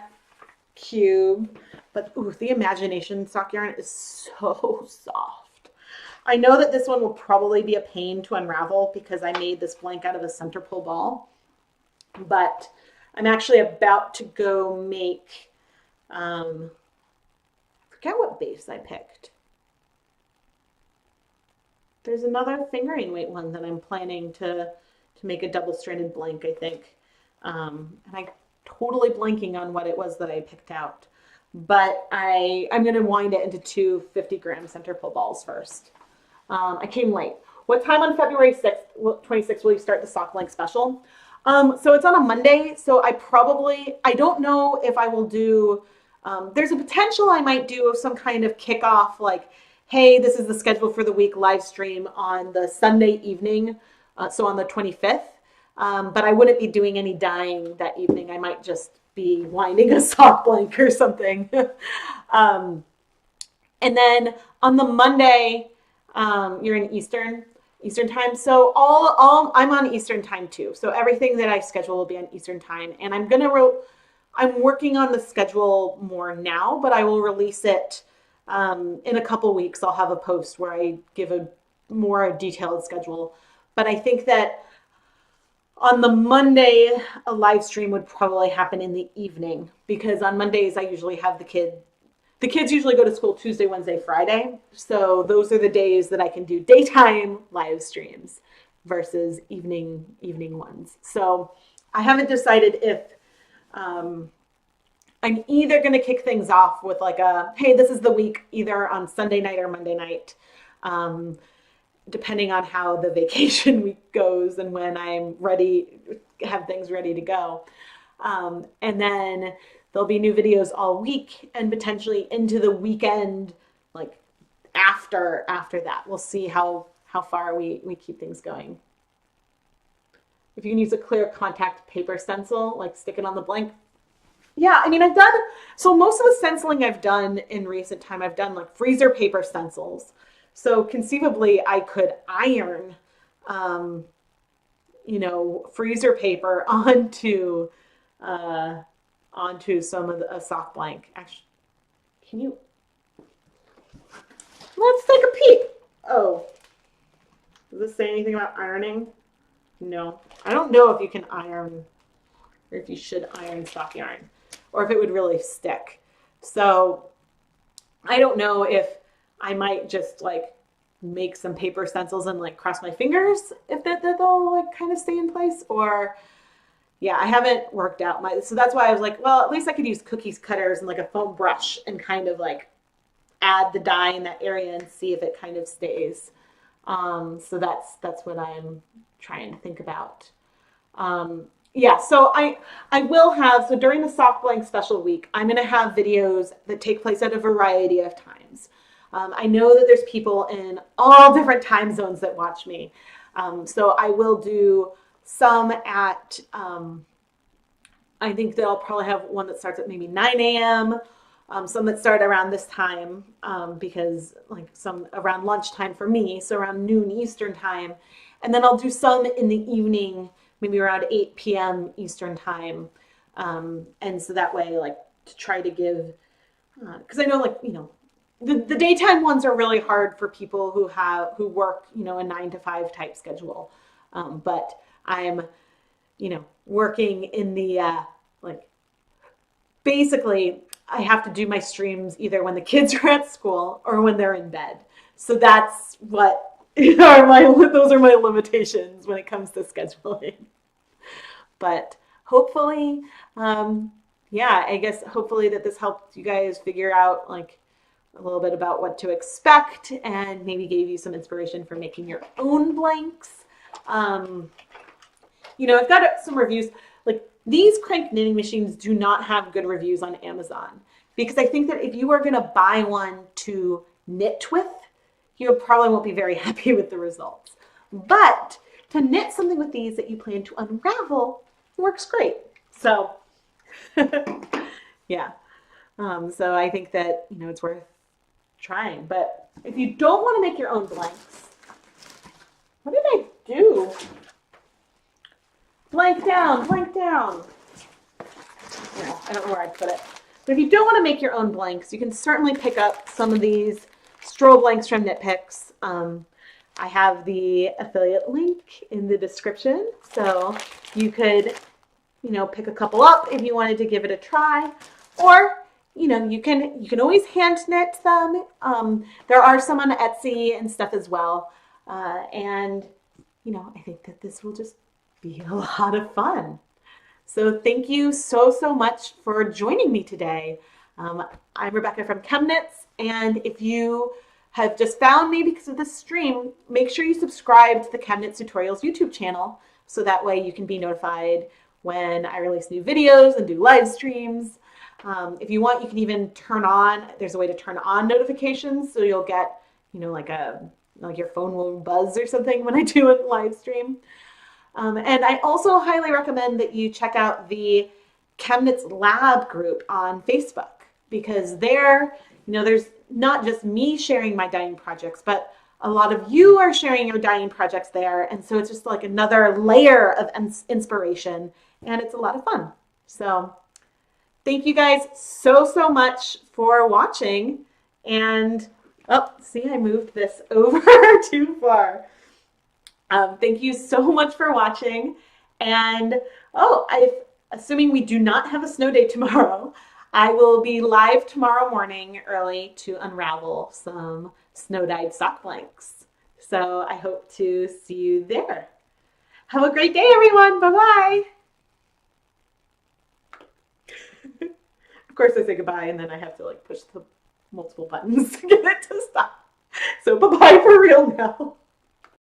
cube. But ooh, the imagination sock yarn is so soft. I know that this one will probably be a pain to unravel because I made this blank out of a center pull ball, but I'm actually about to go make, forget what base I picked. There's another fingering weight one that I'm planning to make a double-stranded blank, I think. And I'm totally blanking on what it was that I picked out. But I'm going to wind it into two 50-gram center pull balls first. I came late. What time on February 26th will you start the sock blank special? So it's on a Monday, so I don't know if I will do, there's a potential I might do some kind of kickoff, like, hey, this is the schedule for the week live stream on the Sunday evening, so on the 25th. But I wouldn't be doing any dyeing that evening. I might just be winding a sock blank or something. And then on the Monday, you're in Eastern time. So I'm on Eastern time too. So everything that I schedule will be on Eastern time. And I'm working on the schedule more now, but I will release it in a couple weeks. I'll have a post where I give a more detailed schedule. But I think that on the Monday, a live stream would probably happen in the evening because on Mondays I usually have the kids usually go to school Tuesday, Wednesday, Friday. So those are the days that I can do daytime live streams versus evening ones. So I haven't decided if I'm either going to kick things off with like hey, this is the week either on Sunday night or Monday night, depending on how the vacation week goes and when I'm ready, have things ready to go. And then there'll be new videos all week and potentially into the weekend, like after that. We'll see how far we keep things going. If you can use a clear contact paper stencil, like stick it on the blank. Yeah, I mean, so most of the stenciling I've done in recent time, I've done like freezer paper stencils. So conceivably I could iron, freezer paper onto some of a sock blank. Actually, let's take a peek. Oh, does this say anything about ironing? No, I don't know if you can iron or if you should iron sock yarn or if it would really stick. So I don't know if I might just like make some paper stencils and like cross my fingers if that they'll like kind of stay in place, or yeah, I haven't worked out so that's why I was like, well, at least I could use cookies cutters and like a foam brush and kind of like add the dye in that area and see if it kind of stays. So that's what I'm trying to think about. Yeah, so I will have, so during the sock blank special week, I'm going to have videos that take place at a variety of times. I know that there's people in all different time zones that watch me. So I will do some at, I think that I'll probably have one that starts at maybe 9 a.m., some that start around this time, because like some around lunchtime for me, so around noon Eastern time. And then I'll do some in the evening, maybe around 8 p.m. Eastern time. And so that way, like to try to give, because I know like, the daytime ones are really hard for people who work, a 9-to-5 type schedule. But I'm, working in the, basically I have to do my streams either when the kids are at school or when they're in bed. So that's what those are my limitations when it comes to scheduling. But hopefully, I guess hopefully that this helped you guys figure out like a little bit about what to expect and maybe gave you some inspiration for making your own blanks. I've got some reviews. Like these crank knitting machines do not have good reviews on Amazon because I think that if you are going to buy one to knit with, you probably won't be very happy with the results. But to knit something with these that you plan to unravel works great. So yeah. So I think that, it's worth trying. But if you don't want to make your own blanks, what did I do? Blank down, blank down. Yeah, I don't know where I'd put it. But if you don't want to make your own blanks, you can certainly pick up some of these stroll blanks from Knit Picks. I have the affiliate link in the description, so you could, pick a couple up if you wanted to give it a try, or you can always hand knit them. There are some on Etsy and stuff as well, and I think that this will just be a lot of fun. So thank you so much for joining me today. I'm Rebecca from ChemKnits, and if you have just found me because of this stream, make sure you subscribe to the ChemKnits Tutorials YouTube channel so that way you can be notified when I release new videos and do live streams. If you want, you can even turn on, there's a way to turn on notifications so you'll get, like your phone will buzz or something when I do a live stream. And I also highly recommend that you check out the ChemKnits Lab group on Facebook, because there, there's not just me sharing my dyeing projects, but a lot of you are sharing your dyeing projects there. And so it's just like another layer of inspiration, and it's a lot of fun. So thank you guys so much for watching. And, oh, see, I moved this over too far. Thank you so much for watching. And, assuming we do not have a snow day tomorrow, I will be live tomorrow morning early to unravel some snow-dyed sock blanks. So I hope to see you there. Have a great day, everyone. Bye-bye. Of course, I say goodbye, and then I have to push the multiple buttons to get it to stop. So bye-bye for real now.